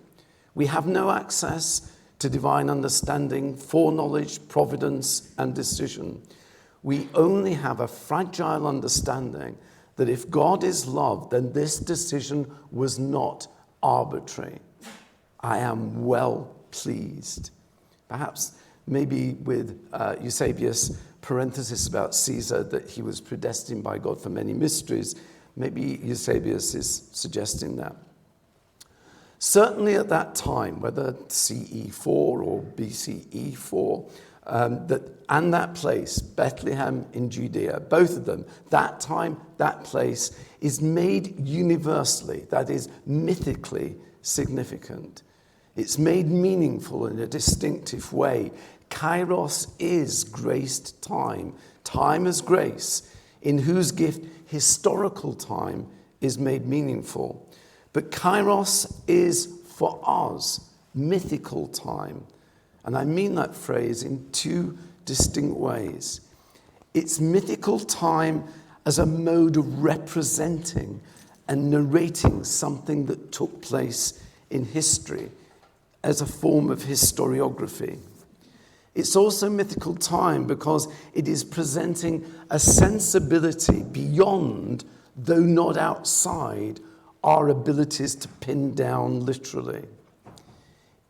We have no access to divine understanding, foreknowledge, providence, and decision. We only have a fragile understanding that if God is love, then this decision was not arbitrary. I am well pleased. Perhaps maybe with Eusebius' parenthesis about Caesar, that he was predestined by God for many mysteries, maybe Eusebius is suggesting that. Certainly at that time, whether CE 4 or BCE 4, that place, Bethlehem in Judea, both of them, that time, that place, is made universally, that is, mythically significant. It's made meaningful in a distinctive way. Kairos is graced time, time as grace, in whose gift historical time is made meaningful. But Kairos is, for us, mythical time. And I mean that phrase in two distinct ways. It's mythical time as a mode of representing and narrating something that took place in history, as a form of historiography. It's also mythical time because it is presenting a sensibility beyond, though not outside, our abilities to pin down literally.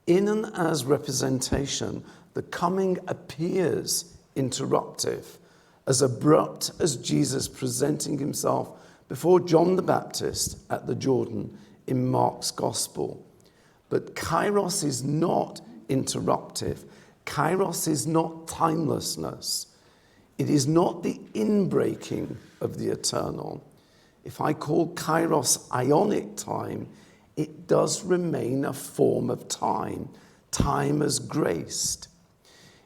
In and as representation, the coming appears interruptive, as abrupt as Jesus presenting himself before John the Baptist at the Jordan in Mark's Gospel. But Kairos is not interruptive. Kairos is not timelessness. It is not the inbreaking of the eternal. If I call Kairos ionic time, it does remain a form of time, time as graced.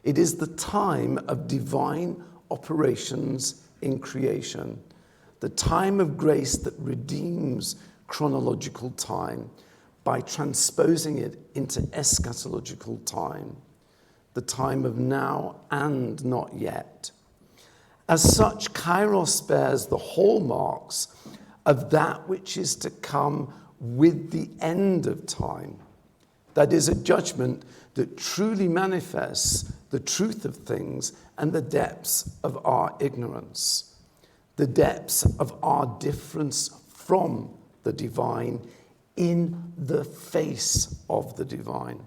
It is the time of divine operations in creation, the time of grace that redeems chronological time by transposing it into eschatological time, the time of now and not yet. As such, Kairos bears the hallmarks of that which is to come with the end of time. That is a judgment that truly manifests the truth of things and the depths of our ignorance, the depths of our difference from the divine in the face of the divine.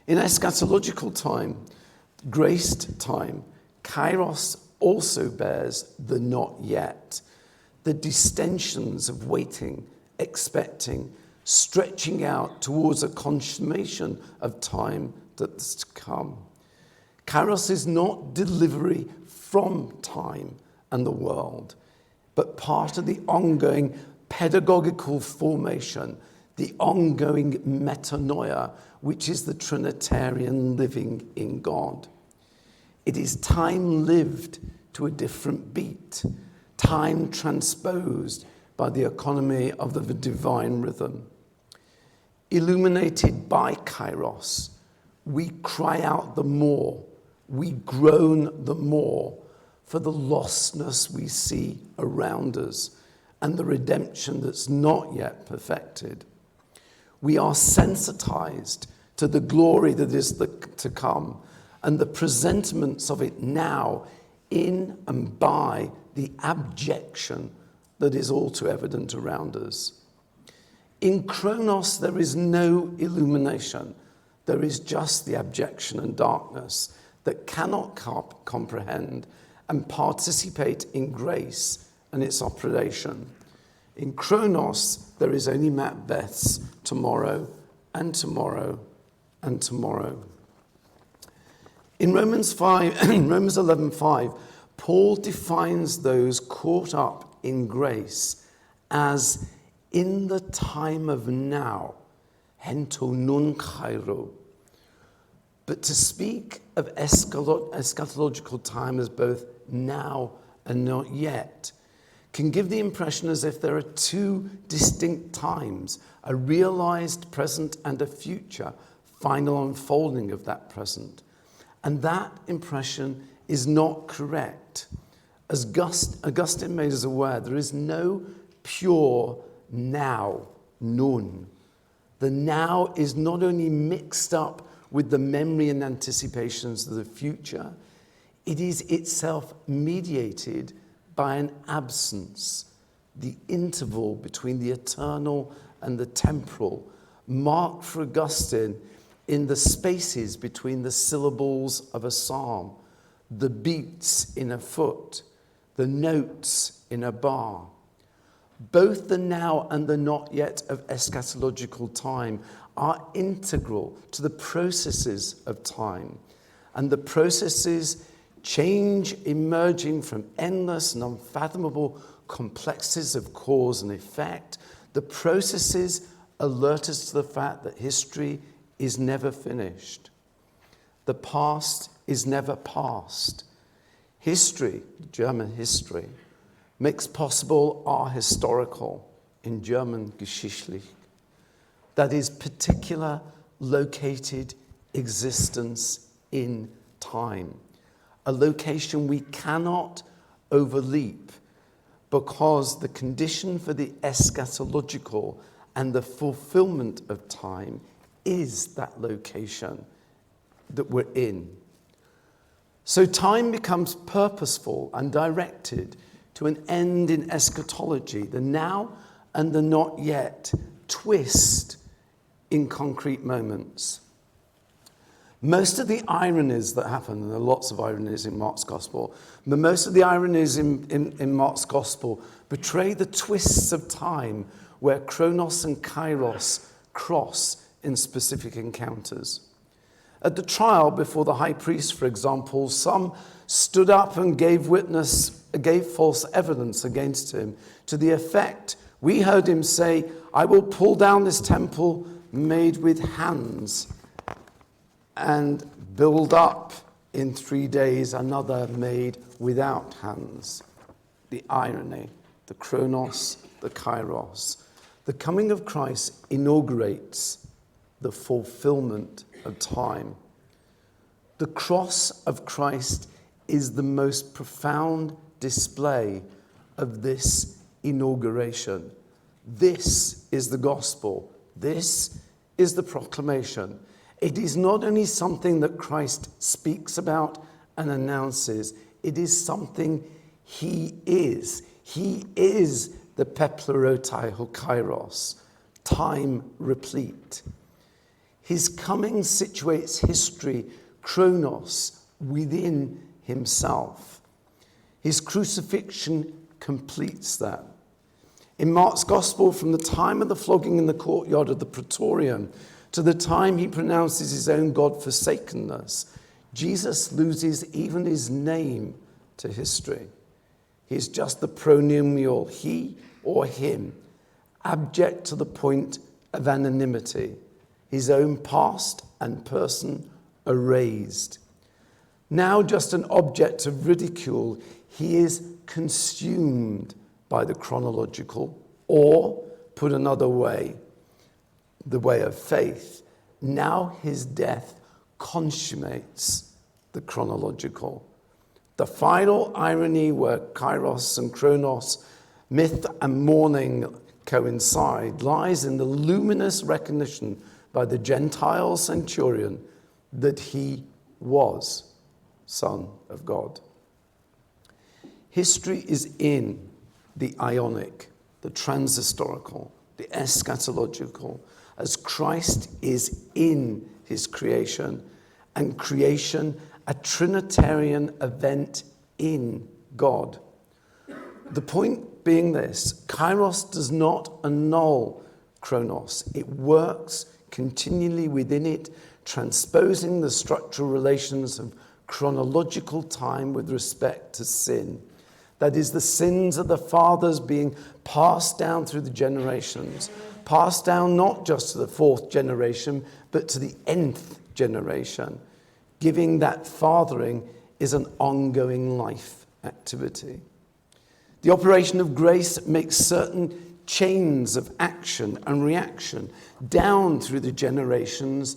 In eschatological time, graced time, Kairos also bears the not yet, the distensions of waiting, expecting, stretching out towards a consummation of time that's to come. Kairos is not delivery from time and the world, but part of the ongoing pedagogical formation, the ongoing metanoia, which is the Trinitarian living in God. It is time lived to a different beat, time transposed by the economy of the divine rhythm. Illuminated by Kairos, we cry out the more, we groan the more for the lostness we see around us and the redemption that's not yet perfected. We are sensitized to the glory that is to come and the presentiments of it now in and by the abjection that is all too evident around us. In Chronos, there is no illumination. There is just the abjection and darkness that cannot comprehend and participate in grace and its operation. In Chronos, there is only Macbeth's tomorrow and tomorrow and tomorrow. In Romans 11:5, Paul defines those caught up in grace as in the time of now, hento nun kairo. But to speak of eschatological time as both now and not yet can give the impression as if there are two distinct times, a realized present and a future, final unfolding of that present. And that impression is not correct. As Augustine made us aware, there is no pure now, nun. The now is not only mixed up with the memory and anticipations of the future, it is itself mediated by an absence, the interval between the eternal and the temporal, marked for Augustine in the spaces between the syllables of a psalm, the beats in a foot, the notes in a bar. Both the now and the not yet of eschatological time are integral to the processes of time, and the processes change emerging from endless and unfathomable complexities of cause and effect. The processes alert us to the fact that history is never finished. The past is never past. History, German history, makes possible our historical, in German geschichtlich, that is particular located existence in time, a location we cannot overleap because the condition for the eschatological and the fulfillment of time is that location that we're in. So time becomes purposeful and directed to an end in eschatology. The now and the not yet twist in concrete moments. Most of the ironies that happen, and there are lots of ironies in Mark's Gospel, but most of the ironies in Mark's Gospel betray the twists of time where Chronos and Kairos cross in specific encounters. At the trial before the high priest, for example, some stood up and gave false evidence against him to the effect, we heard him say, I will pull down this temple made with hands and build up in 3 days another made without hands. The irony, the Chronos, the Kairos. The coming of Christ inaugurates the fulfillment of time. The cross of Christ is the most profound display of this inauguration. This is the gospel. This is the proclamation. It is not only something that Christ speaks about and announces, it is something he is. He is the peplerotai hokairos, time replete. His coming situates history, chronos, within himself. His crucifixion completes that. In Mark's Gospel, from the time of the flogging in the courtyard of the Praetorium to the time he pronounces his own God-forsakenness, Jesus loses even his name to history. He is just the pronominal he or him, abject to the point of anonymity, his own past and person erased. Now just an object of ridicule, he is consumed by the chronological, or, put another way, the way of faith. Now his death consummates the chronological. The final irony where kairos and chronos, myth and morning coincide, lies in the luminous recognition by the Gentile centurion that he was Son of God. History is in the ionic, the transhistorical, the eschatological, as Christ is in his creation, and creation a Trinitarian event in God. The point being this: kairos does not annul chronos. It works continually within it, transposing the structural relations of chronological time with respect to sin. That is, the sins of the fathers being passed down through the generations, passed down not just to the fourth generation, but to the nth generation. Giving that fathering is an ongoing life activity. The operation of grace makes certain chains of action and reaction down through the generations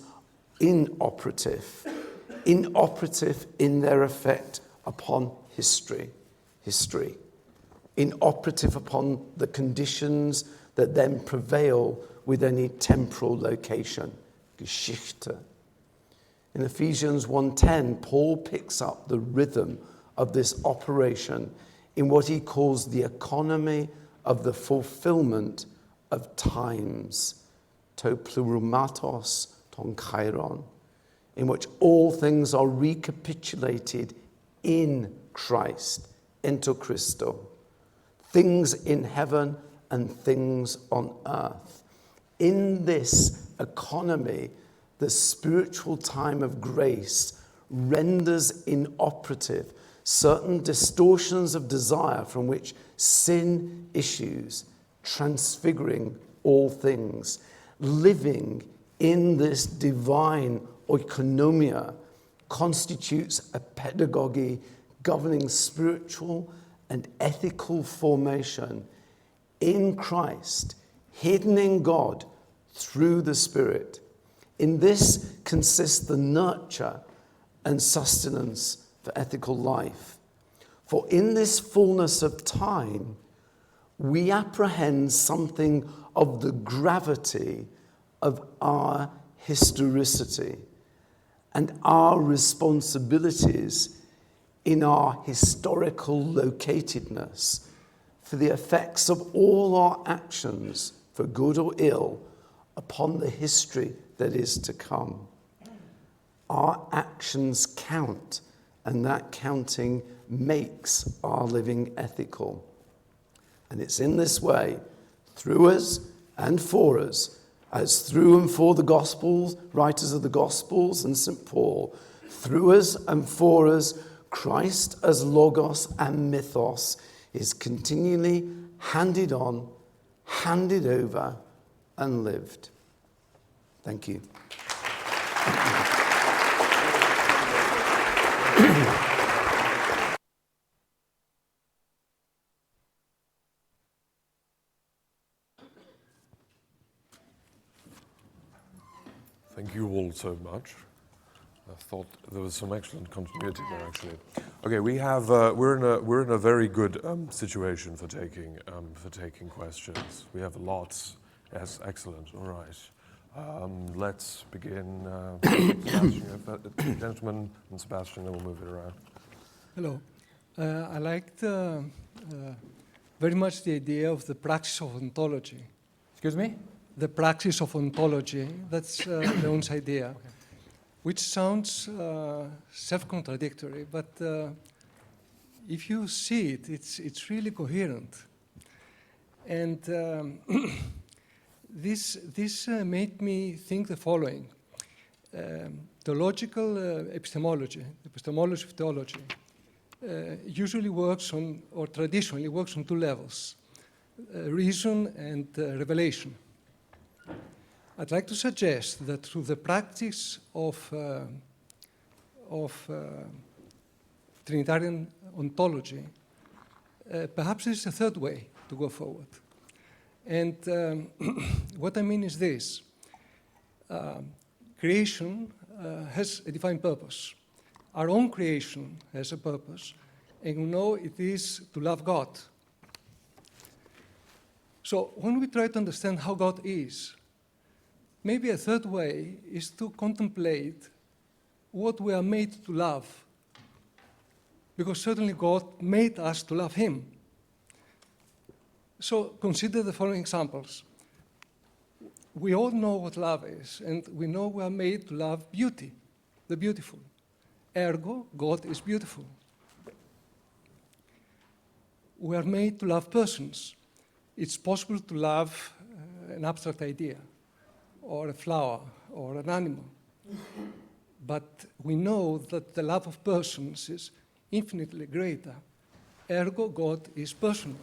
inoperative in their effect upon history, inoperative upon the conditions that then prevail with any temporal location, Geschichte. In Ephesians 1:10, Paul picks up the rhythm of this operation in what he calls the economy of the fulfillment of times, to plurimatos ton kairon, in which all things are recapitulated in Christ, ento Christo, things in heaven and things on earth. In this economy, the spiritual time of grace renders inoperative certain distortions of desire from which sin issues, transfiguring all things. Living in this divine oikonomia constitutes a pedagogy governing spiritual and ethical formation in Christ, hidden in God through the Spirit. In this consists the nurture and sustenance for ethical life. For in this fullness of time, we apprehend something of the gravity of our historicity and our responsibilities in our historical locatedness for the effects of all our actions, for good or ill, upon the history that is to come. Our actions count, and that counting makes our living ethical. And it's in this way, through us and for us, as through and for the Gospels, writers of the Gospels and St. Paul, through us and for us, Christ as Logos and Mythos is continually handed on, handed over, and lived. Thank you. Thank you all so much. I thought there was some excellent continuity there, actually. Okay, we're in a very good situation for taking questions. We have lots. Yes, excellent. All right. Let's begin. Sebastian, gentleman, and Sebastian, then we'll move it around. Hello. I liked very much the idea of the praxis of ontology. Excuse me? The praxis of ontology, that's Leung's idea, okay, which sounds self-contradictory, but if you see it, it's really coherent. And this made me think the following. Theological epistemology, epistemology of theology, usually works on, or traditionally works on two levels, reason and revelation. I'd like to suggest that through the practice of Trinitarian ontology, perhaps there's a third way to go forward. And what I mean is this. Creation has a defined purpose. Our own creation has a purpose, and we know it is to love God. So when we try to understand how God is, maybe a third way is to contemplate what we are made to love, because certainly God made us to love him. So consider the following examples. We all know what love is, and we know we are made to love beauty, the beautiful. Ergo, God is beautiful. We are made to love persons. It's possible to love an abstract idea, or a flower, or an animal. But we know that the love of persons is infinitely greater. Ergo, God is personal.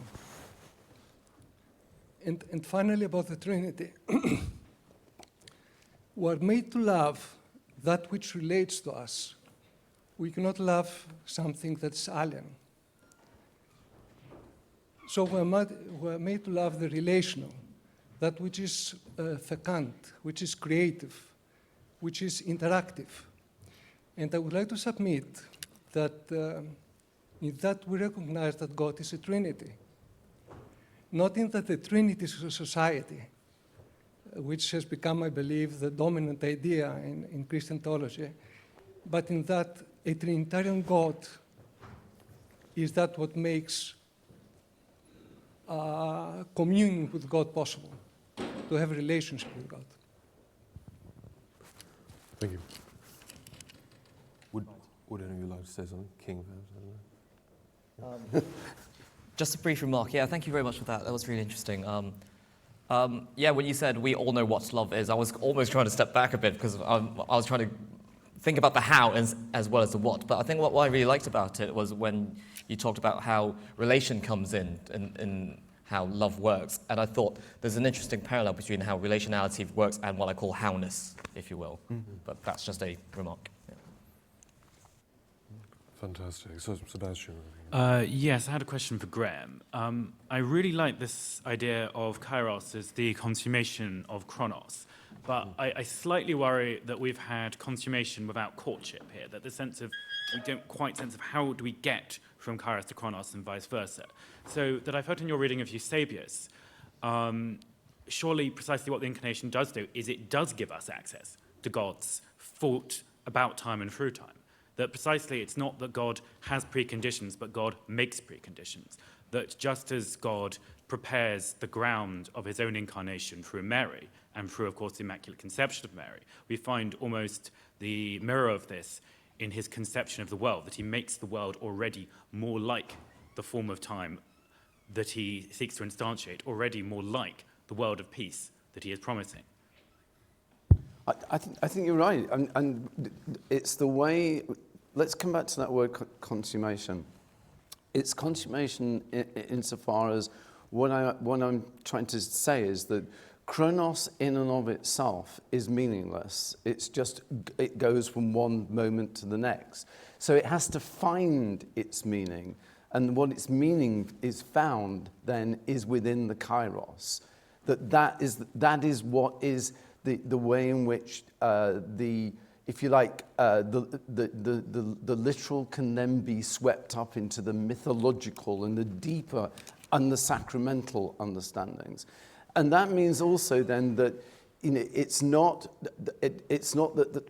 And finally, about the Trinity. We are made to love that which relates to us. We cannot love something that's alien. So we're made to love the relational, that which is fecund, which is creative, which is interactive. And I would like to submit that in that we recognize that God is a Trinity. Not in that the Trinity is a society, which has become, I believe, the dominant idea in Christian theology, but in that a Trinitarian God is that what makes communion with God possible, to have a relationship with God. Thank you. Would any of you like to say something? King, perhaps? Just a brief remark. Yeah, thank you very much for that. That was really interesting. Yeah, when you said we all know what love is, I was almost trying to step back a bit because I was trying to think about the how as well as the what. But I think what I really liked about it was when you talked about how relation comes in how love works. And I thought there's an interesting parallel between how relationality works and what I call howness, if you will. Mm-hmm. But that's just a remark. Yeah. Fantastic. So, Sebastian. Yes, I had a question for Graham. I really like this idea of kairos as the consummation of chronos, but I slightly worry that we've had consummation without courtship here, that the sense of, we don't quite sense of how do we get from kairos to chronos and vice versa. So that I felt in your reading of Eusebius, surely precisely what the incarnation does do is it does give us access to God's thought about time and through time. That precisely it's not that God has preconditions, but God makes preconditions. That just as God prepares the ground of his own incarnation through Mary, and through, of course, the Immaculate Conception of Mary, we find almost the mirror of this in his conception of the world, that he makes the world already more like the form of time that he seeks to instantiate, already more like the world of peace that he is promising. I think you're right, and it's the way. Let's come back to that word consummation. It's consummation insofar as what I'm trying to say is that chronos in and of itself is meaningless. It goes from one moment to the next. So it has to find its meaning, and what its meaning is found then is within the kairos. That is what is the way in which if you like, the literal can then be swept up into the mythological and the deeper and the sacramental understandings, and that means also then that it's not that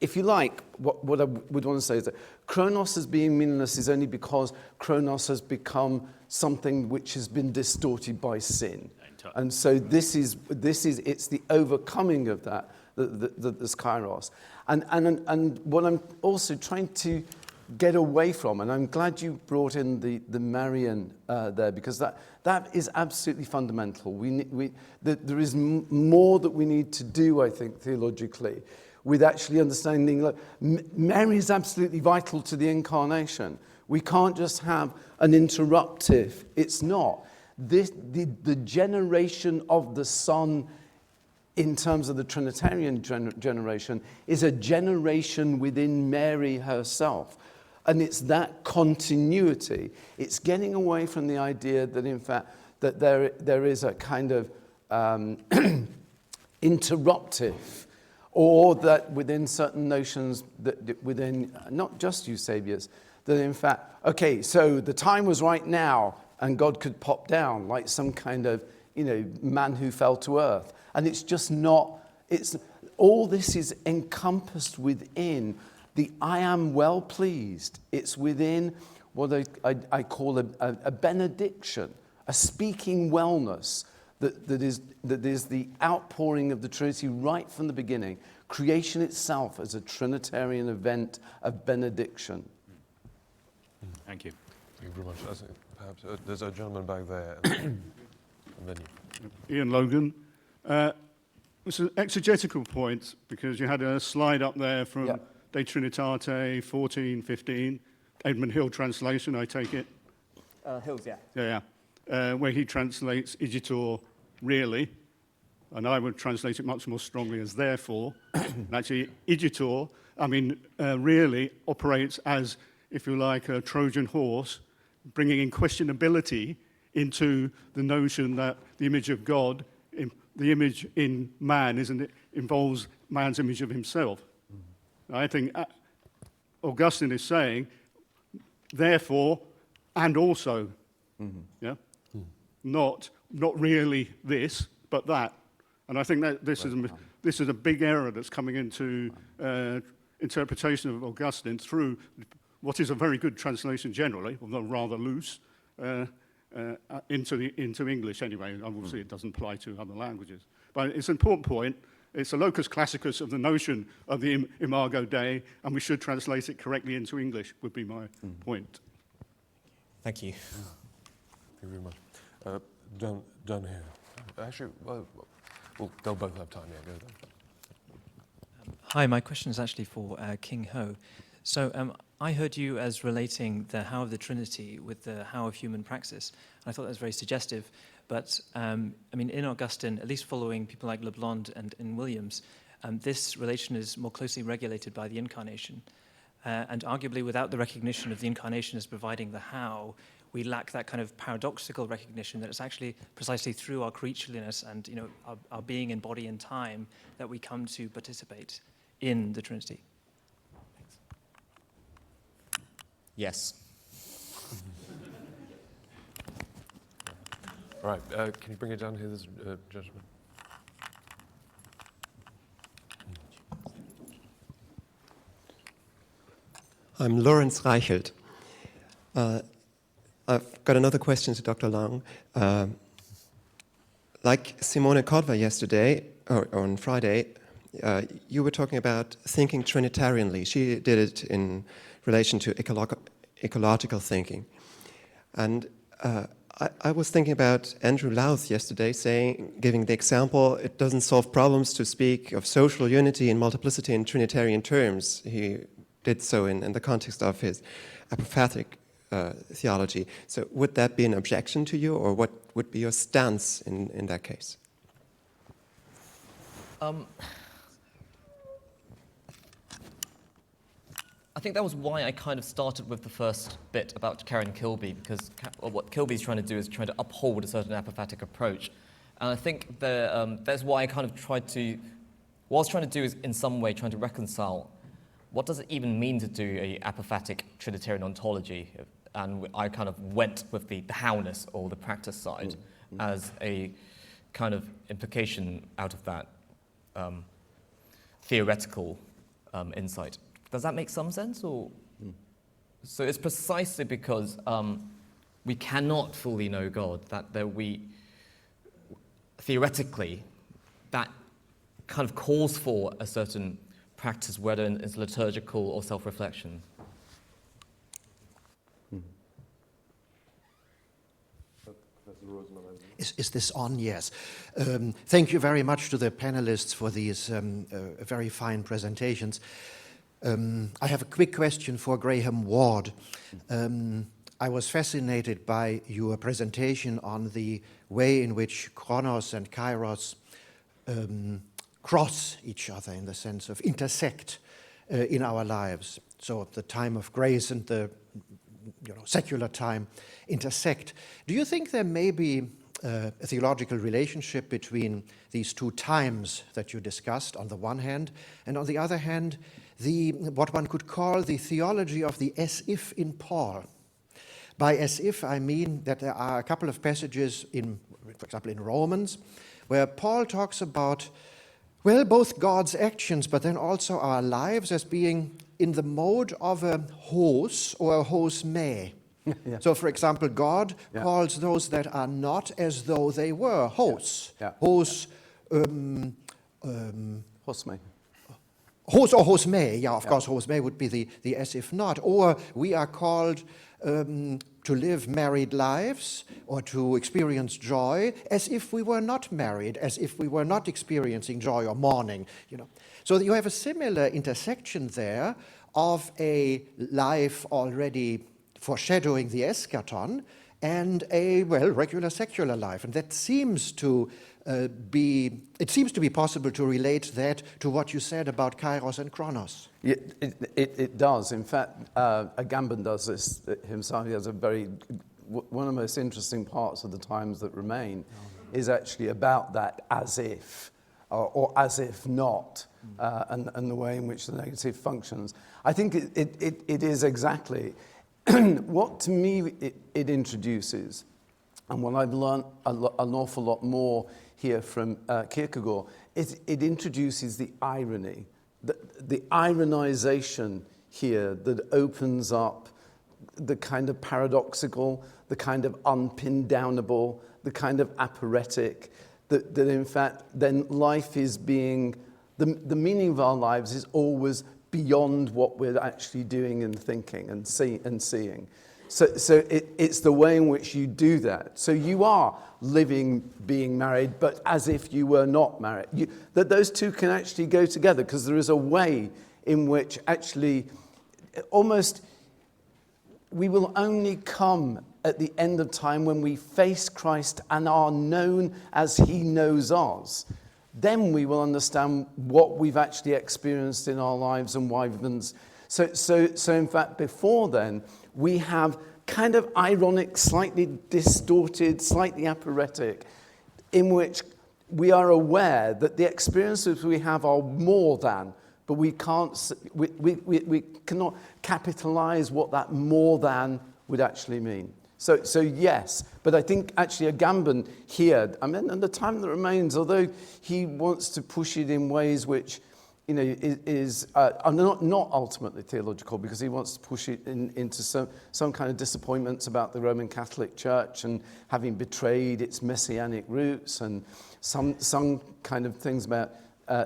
if you like, what I would want to say is that chronos as being meaningless is only because chronos has become something which has been distorted by sin. And so this is it's the overcoming of that this kairos, and what I'm also trying to get away from, and I'm glad you brought in the Marian there, because that is absolutely fundamental. There is more that we need to do, I think, theologically, with actually understanding that Mary is absolutely vital to the incarnation. We can't just have an interruptive. It's not. The generation of the Son, in terms of the Trinitarian generation, is a generation within Mary herself. And it's that continuity. It's getting away from the idea that, in fact, that there is a kind of interruptive Or that within certain notions, that within not just Eusebius, that in fact, okay, so the time was right now, and God could pop down like some kind of, man who fell to earth. And it's just not, all this is encompassed within the I am well pleased. It's within what I call a benediction, a speaking wellness that is the outpouring of the Trinity right from the beginning. Creation itself as a Trinitarian event of benediction. Thank you. Thank you very much. I think perhaps there's a gentleman back there, and then you. Ian Logan. It's an exegetical point, because you had a slide up there from De Trinitate 1415, Edmund Hill translation, I take it. Hills, yeah. Yeah. Where he translates igitur really, and I would translate it much more strongly as therefore. And actually, igitur, really operates as, if you like, a Trojan horse, bringing in questionability into the notion that the image of God, the image in man, involves man's image of himself. I think Augustine is saying, therefore, and also, not really this, but that. And I think that this is a big error that's coming into interpretation of Augustine through what is a very good translation generally, although rather loose, into English anyway. Obviously, it doesn't apply to other languages. But it's an important point. It's a locus classicus of the notion of the imago Dei, and we should translate it correctly into English, would be my point. Thank you. Thank you very much. Down here. Actually, well, they'll both have time. Yeah, go then. Hi, my question is actually for King Ho. So I heard you as relating the how of the Trinity with the how of human praxis. I thought that was very suggestive. But in Augustine, at least following people like Leblond and in Williams, this relation is more closely regulated by the incarnation. And arguably, without the recognition of the incarnation as providing the how, we lack that kind of paradoxical recognition that it's actually precisely through our creatureliness and our being in body and time that we come to participate in the Trinity. Yes. All right, can you bring it down here, this gentleman? I'm Lawrence Reichelt. I've got another question to Dr. Leung. Like Simone Kodva yesterday, or on Friday, you were talking about thinking Trinitarianly. She did it in relation to ecological thinking. And I was thinking about Andrew Louth yesterday, giving the example, it doesn't solve problems to speak of social unity and multiplicity in Trinitarian terms. He did so in the context of his apophatic theology. So would that be an objection to you, or what would be your stance in that case? I think that was why I kind of started with the first bit about Karen Kilby, because what Kilby's trying to do is trying to uphold a certain apophatic approach. And I think that's why I kind of what I was trying to do is in some way trying to reconcile what does it even mean to do a apophatic Trinitarian ontology. And I kind of went with the howness or the practice side as a kind of implication out of that theoretical insight. Does that make some sense? Or so it's precisely because we cannot fully know God that theoretically that kind of calls for a certain practice, whether it's liturgical or self-reflection. Is this on? Yes. Thank you very much to the panelists for these very fine presentations. I have a quick question for Graham Ward. I was fascinated by your presentation on the way in which chronos and kairos cross each other in the sense of intersect in our lives. So the time of grace and the secular time intersect. Do you think there may be a theological relationship between these two times that you discussed on the one hand, and on the other hand, what one could call the theology of the as-if in Paul. By as-if, I mean that there are a couple of passages, for example, in Romans, where Paul talks about, well, both God's actions, but then also our lives as being in the mode of a hos or a hos me. Yeah. So, for example, God calls those that are not as though they were hos. Hos, Hos me. Hos or hos me, of course, hos me would be the as if not. Or we are called to live married lives or to experience joy as if we were not married, as if we were not experiencing joy or mourning. So you have a similar intersection there of a life already foreshadowing the eschaton and a, regular secular life. And that seems to be possible to relate that to what you said about kairos and chronos. Yeah, it does. In fact, Agamben does this himself. He has one of the most interesting parts of the times that remain is actually about that as if, or as if not, and the way in which the negative functions. I think it is exactly what to me it introduces, and what I've learned an awful lot more here from Kierkegaard, it introduces the irony, the ironization here that opens up the kind of paradoxical, the kind of unpin-downable, the kind of aphoretic, that in fact then life is being, the meaning of our lives is always beyond what we're actually doing and thinking and seeing. So it's the way in which you do that. So you are living, being married, but as if you were not married. That those two can actually go together, because there is a way in which actually almost we will only come at the end of time when we face Christ and are known as he knows us. Then we will understand what we've actually experienced in our lives and why we've been. So in fact, before then, we have kind of ironic, slightly distorted, slightly aphoretic, in which we are aware that the experiences we have are more than, but we cannot capitalize what that more than would actually mean. So yes, but I think actually Agamben here, and the time that remains, although he wants to push it in ways which, is not ultimately theological, because he wants to push it into some kind of disappointments about the Roman Catholic Church and having betrayed its messianic roots, and some kind of things about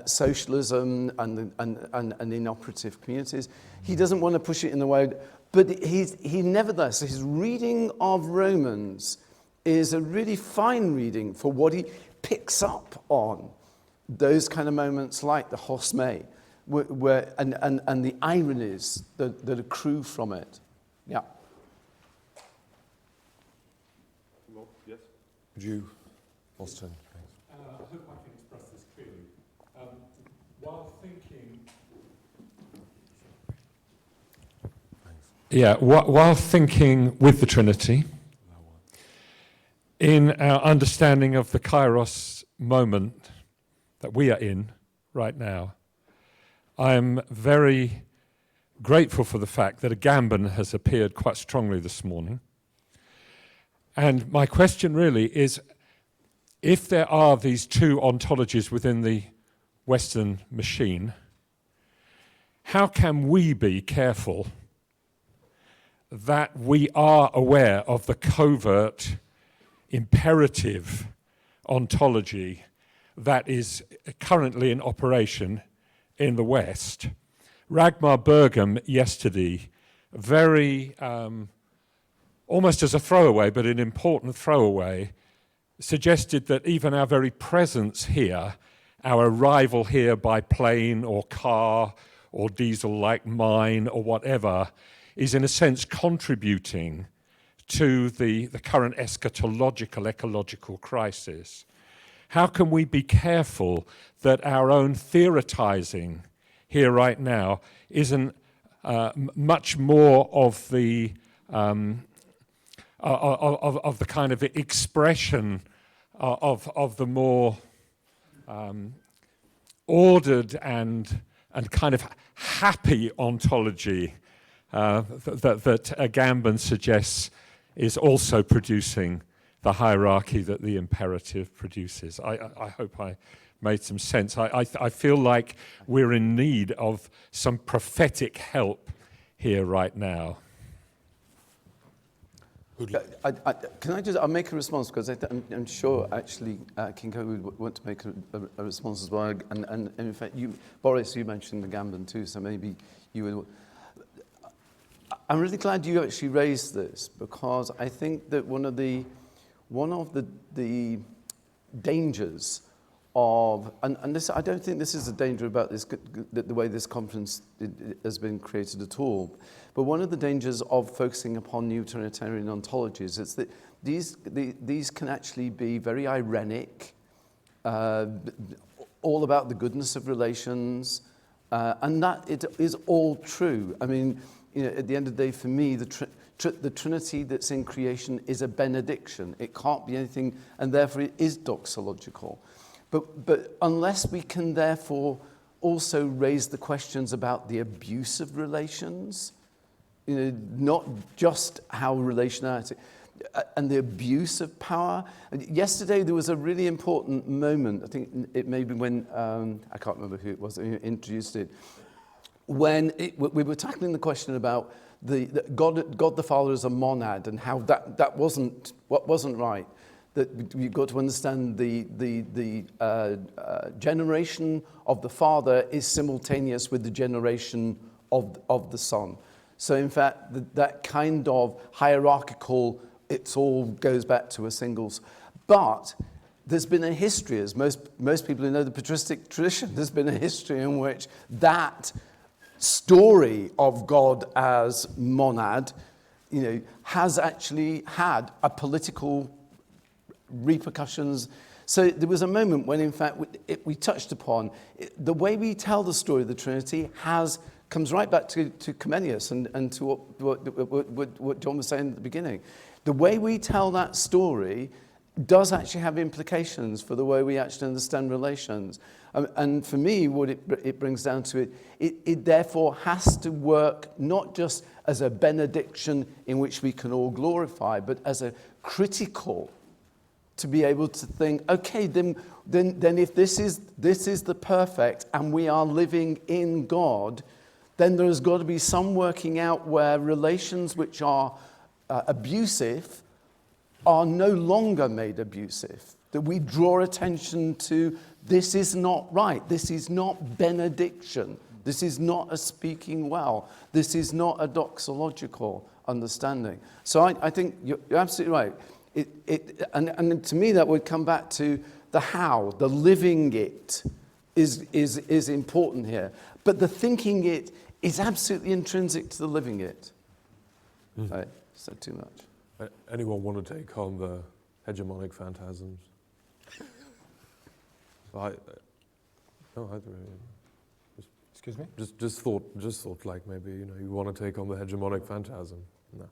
socialism and inoperative communities. He doesn't want to push it in the way. But he nevertheless, his reading of Romans is a really fine reading for what he picks up on. Those kind of moments like the hos me, and the ironies that accrue from it. Yeah. Well, yes. Would you, Austin? I hope I can express this clearly. While thinking... while thinking with the Trinity, in our understanding of the kairos moment that we are in right now, I'm very grateful for the fact that Agamben has appeared quite strongly this morning. And my question really is, if there are these two ontologies within the Western machine, how can we be careful that we are aware of the covert imperative ontology that is currently in operation in the West? Ragnar Bergam yesterday, very almost as a throwaway, but an important throwaway, suggested that even our very presence here, our arrival here by plane or car or diesel like mine or whatever, is in a sense contributing to the current eschatological, ecological crisis. How can we be careful that our own theoretizing here right now isn't much more of the kind of expression of the more ordered and kind of happy ontology that Agamben suggests is also producing the hierarchy that the imperative produces. I hope I made some sense. I feel like we're in need of some prophetic help here right now. I'll make a response, because I'm sure actually King Ho would want to make a response as well. And in fact, Boris, you mentioned Agamben too, so maybe you would. I'm really glad you actually raised this, because I think that one of the dangers of, and this, I don't think this is a danger about this, the way this conference has been created at all, but one of the dangers of focusing upon new Trinitarian ontologies is that these can actually be very irenic, all about the goodness of relations, and that it is all true. I mean, at the end of the day, for me, the Trinity that's in creation is a benediction. It can't be anything, and therefore it is doxological. But unless we can therefore also raise the questions about the abuse of relations, not just how relationality, and the abuse of power. Yesterday there was a really important moment, I think it may be when, I can't remember who it was who introduced it, when we were tackling the question about the God the Father as a monad, and how that wasn't right. That you've got to understand the generation of the Father is simultaneous with the generation of the Son. So in fact, that kind of hierarchical, it all goes back to a singles. But there's been a history, as most people who know the patristic tradition, there's been a history in which that story of God as monad, has actually had a political repercussions. So there was a moment when, in fact, we touched upon the way we tell the story of the Trinity comes right back to Comenius and to what John was saying at the beginning. The way we tell that story does actually have implications for the way we actually understand relations. And for me, what it brings down to it therefore has to work not just as a benediction in which we can all glorify, but as a critical, to be able to think, okay, then if this is the perfect and we are living in God, then there's got to be some working out where relations which are abusive are no longer made abusive. That we draw attention to, this is not right, this is not benediction, this is not a speaking well, this is not a doxological understanding. So I think you're absolutely right. And to me that would come back to the how, the living it is important here. But the thinking it is absolutely intrinsic to the living it. I said too much. Anyone want to take on the hegemonic phantasms? Excuse me? Just thought like maybe you want to take on the hegemonic phantasm. No.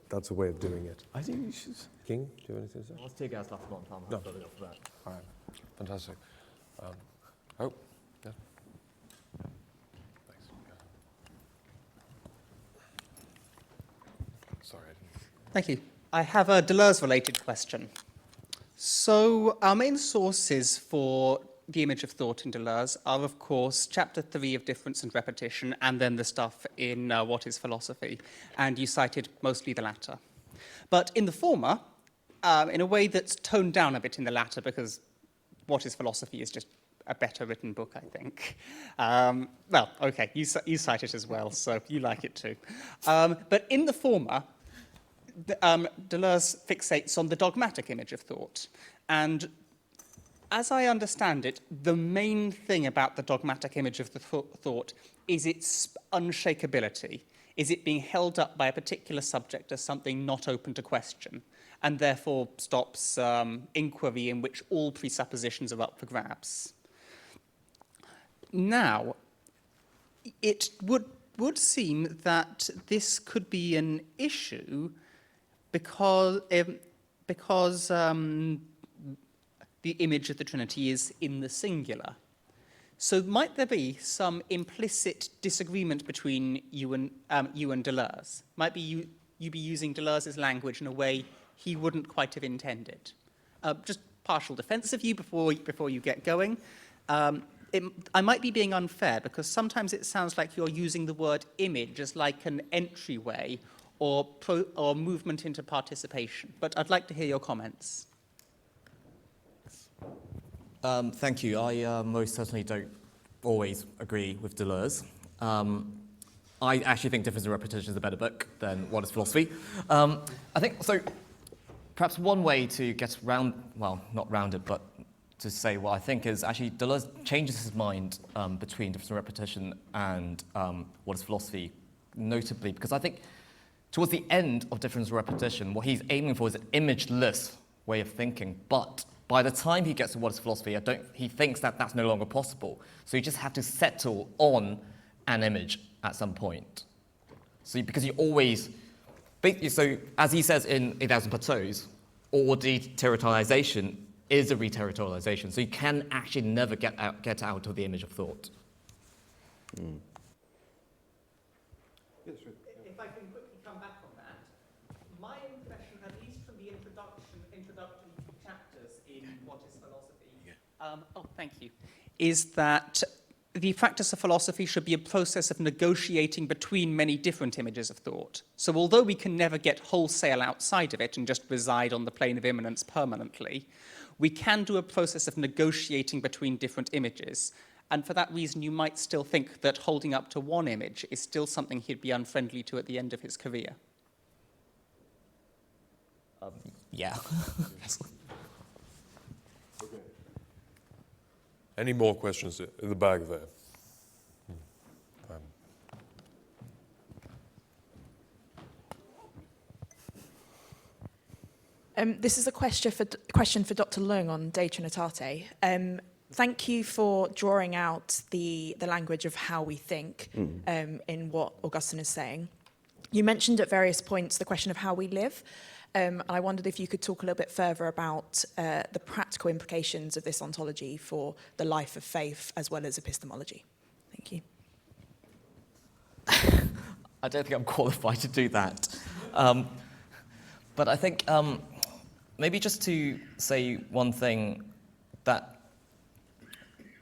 That's a way of doing it. I think you should. King, do you have anything to say? Let's take us last one time. No. All right, fantastic. Yeah. Thanks. Sorry. Thank you. I have a Deleuze-related question. So our main sources for the image of thought in Deleuze are, of course, Chapter 3 of Difference and Repetition, and then the stuff in What is Philosophy, and you cited mostly the latter. But in the former, in a way that's toned down a bit in the latter, because What is Philosophy is just a better written book, I think. Well, okay, you cite it as well, so you like it too. But in the former, Deleuze fixates on the dogmatic image of thought. And as I understand it, the main thing about the dogmatic image of the thought is its unshakability, is it being held up by a particular subject as something not open to question, and therefore stops inquiry in which all presuppositions are up for grabs. Now, it would seem that this could be an issue because because the image of the Trinity is in the singular. So might there be some implicit disagreement between you and Deleuze? Might be you be using Deleuze's language in a way he wouldn't quite have intended? Just partial defense of you before you get going. I might be being unfair because sometimes it sounds like you're using the word image as like an entryway or movement into participation. But I'd like to hear your comments. Thank you. I most certainly don't always agree with Deleuze. I actually think Difference in Repetition is a better book than What is Philosophy. I think, so perhaps one way to get around, well, not round it, but to say what I think is actually Deleuze changes his mind between Difference in Repetition and What is Philosophy, notably, because I think towards the end of Difference in Repetition, what he's aiming for is an imageless way of thinking, but by the time he gets to What is Philosophy, he thinks that that's no longer possible. So you just have to settle on an image at some point. So because you always, so as he says in 1000 Plateaus, all deterritorialization is a reterritorialization. So you can actually never get out of the image of thought. If I can quickly come back on that, my impression, at least from the introductory chapters in What is Philosophy, thank you, is that the practice of philosophy should be a process of negotiating between many different images of thought. So although we can never get wholesale outside of it and just reside on the plane of immanence permanently, we can do a process of negotiating between different images. And for that reason, you might still think that holding up to one image is still something he'd be unfriendly to at the end of his career. Yeah. Any more questions in the back there? This is a question for Dr. Leung on De Trinitate. Thank you for drawing out the language of how we think in what Augustine is saying. You mentioned at various points the question of how we live. I wondered if you could talk a little bit further about the practical implications of this ontology for the life of faith as well as epistemology. Thank you. I don't think I'm qualified to do that. But I think maybe just to say one thing, that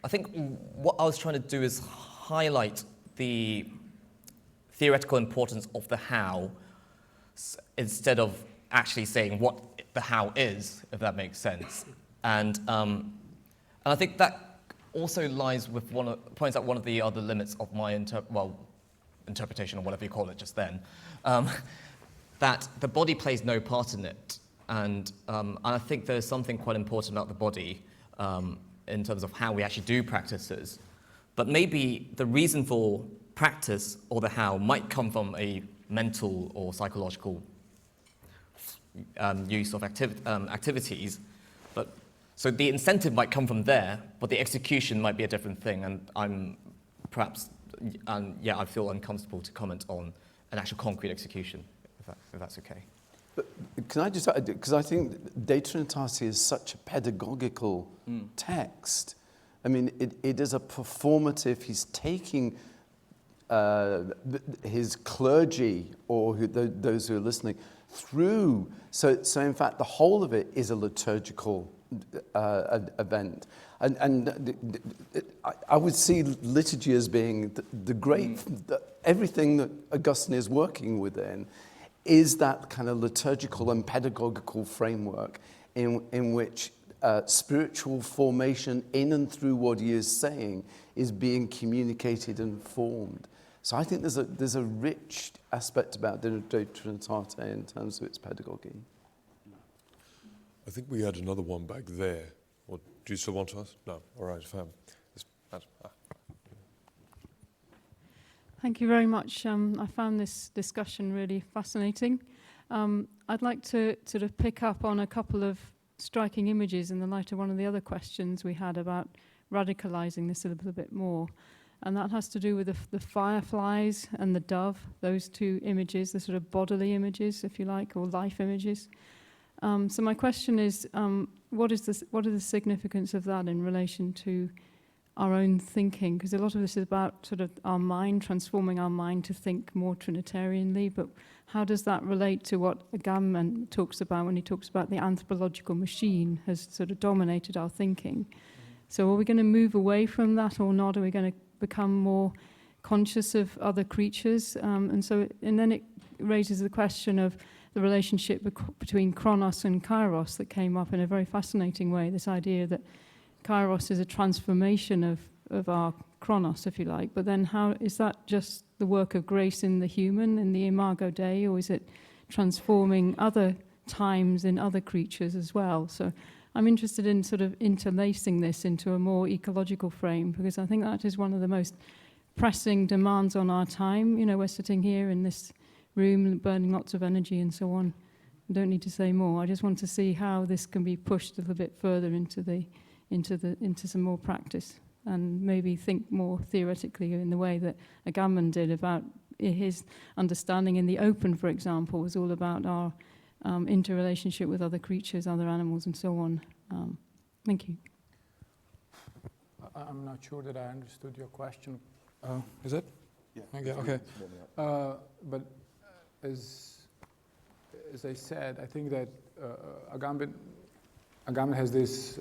I think what I was trying to do is highlight the theoretical importance of the how instead of actually saying what the how is, if that makes sense. And I think that also lies with points out one of the other limits of my interpretation, or whatever you call it just then, that the body plays no part in it. And I think there's something quite important about the body in terms of how we actually do practices. But maybe the reason for practice, or the how, might come from a mental or psychological use of activities, but so the incentive might come from there, but the execution might be a different thing, and I'm perhaps, I feel uncomfortable to comment on an actual concrete execution, if that's okay. But can I just, because I think De Trinitate is such a pedagogical text. I mean, it is a performative. He's taking his clergy, or those who are listening, through. So in fact, the whole of it is a liturgical event. And I would see liturgy as being the great, everything that Augustine is working within is that kind of liturgical and pedagogical framework in which spiritual formation in and through what he is saying is being communicated and formed. So I think there's a rich aspect about De Trinitate in terms of its pedagogy. I think we had another one back there. Or do you still want to ask? No. All right, fam. Thank you very much. I found this discussion really fascinating. I'd like to sort of pick up on a couple of striking images in the light of one of the other questions we had about radicalizing this a little bit more. And that has to do with the fireflies and the dove, those two images, the sort of bodily images, if you like, or life images. So my question is, what are the significance of that in relation to our own thinking? Because a lot of this is about sort of our mind, transforming our mind to think more Trinitarianly, but how does that relate to what Agamben talks about when he talks about the anthropological machine has sort of dominated our thinking? So are we going to move away from that or not? Are we going to become more conscious of other creatures? And then it raises the question of the relationship between chronos and kairos that came up in a very fascinating way, this idea that kairos is a transformation of our chronos, if you like, but then how is that just the work of grace in the human, in the imago Dei, or is it transforming other times in other creatures as well? So I'm interested in sort of interlacing this into a more ecological frame, because I think that is one of the most pressing demands on our time. You know, we're sitting here in this room burning lots of energy and so on. I don't need to say more. I just want to see how this can be pushed a little bit further into some more practice, and maybe think more theoretically in the way that Agamben did about his understanding in the open, for example, was all about our interrelationship with other creatures, other animals, and so on. Thank you. I'm not sure that I understood your question. Is it? Yeah. Okay. But as I said, I think that Agamben has these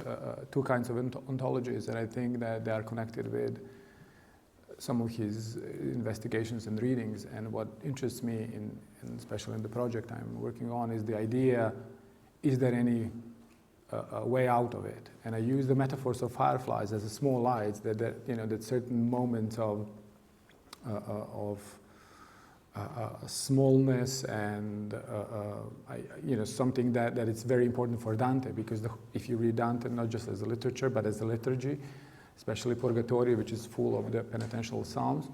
two kinds of ontologies, and I think that they are connected with some of his investigations and readings. And what interests me, especially in the project I'm working on, is the idea: is there any way out of it? And I use the metaphors of fireflies as a small lights that certain moments of smallness and something that it's very important for Dante, because if you read Dante not just as a literature but as a liturgy, especially Purgatory, which is full of the penitential psalms,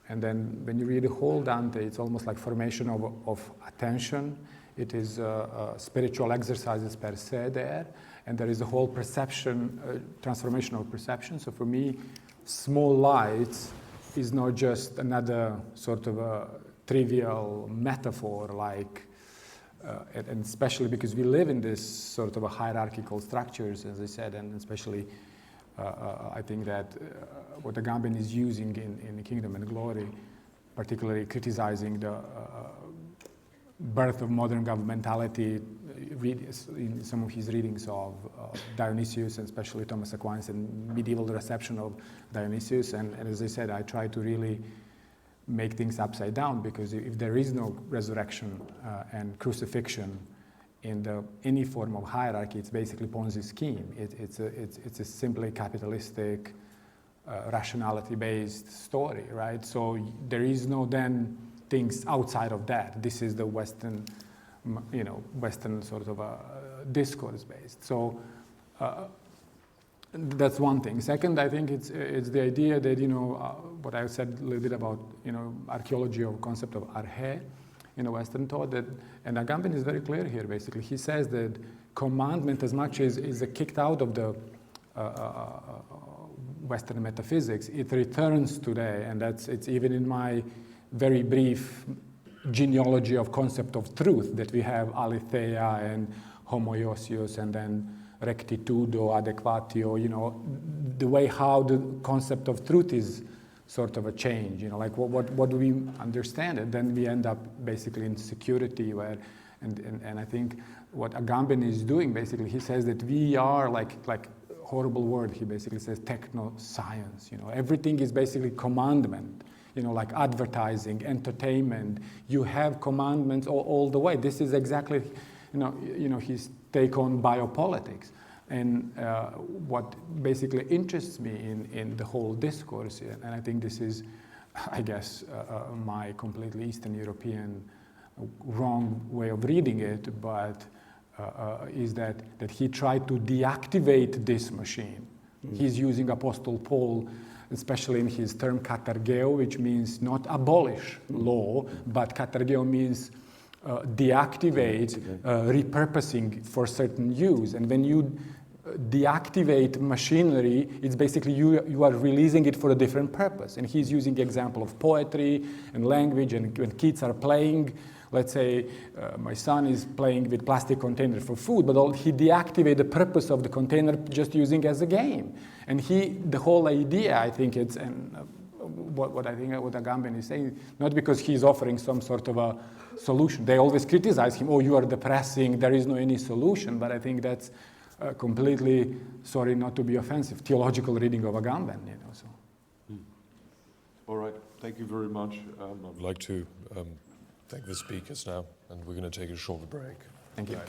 and then when you read the whole Dante, it's almost like formation of attention. It is spiritual exercises per se there, and there is a whole perception, transformation of perception. So for me, small lights is not just another sort of a trivial metaphor, and especially because we live in this sort of a hierarchical structures, as I said, and especially I think that what Agamben is using in Kingdom and Glory, particularly criticizing the birth of modern governmentality, in some of his readings of Dionysius, and especially Thomas Aquinas, and medieval reception of Dionysius. And as I said, I try to really make things upside down, because if there is no resurrection and crucifixion in any form of hierarchy, it's basically Ponzi scheme. It's a simply capitalistic, rationality-based story, right? So there is no then things outside of that. This is the Western sort of discourse based. So that's one thing. Second, I think it's the idea that what I said a little bit about archaeology or concept of arche in Western thought, that, and Agamben is very clear here. Basically, he says that commandment, as much as is kicked out of the Western metaphysics, it returns today, and it's even in my very brief genealogy of concept of truth that we have aletheia and homoiousios and then rectitudo, adequatio, the way how the concept of truth is sort of a change, like what do we understand? And then we end up basically in security where, and I think what Agamben is doing basically, he says that we are like horrible word, he basically says techno-science, everything is basically commandment. Like advertising, entertainment, you have commandments all the way. This is exactly, his take on biopolitics. And what basically interests me in the whole discourse, and I think this is, I guess, my completely Eastern European wrong way of reading it, but is that he tried to deactivate this machine. He's using Apostle Paul, especially in his term katargeo, which means not abolish law, but katargeo means deactivate, repurposing for certain use. And when you deactivate machinery, it's basically you are releasing it for a different purpose. And he's using the example of poetry and language, and when kids are playing, let's say my son is playing with plastic container for food, but he deactivated the purpose of the container just using as a game. And the whole idea, I think it's, and what Agamben is saying, not because he's offering some sort of a solution. They always criticize him, oh, you are depressing, there is no any solution, but I think that's completely, sorry not to be offensive, theological reading of Agamben. So. All right, thank you very much. I'd like to thank the speakers now, and we're going to take a short break. Thank you.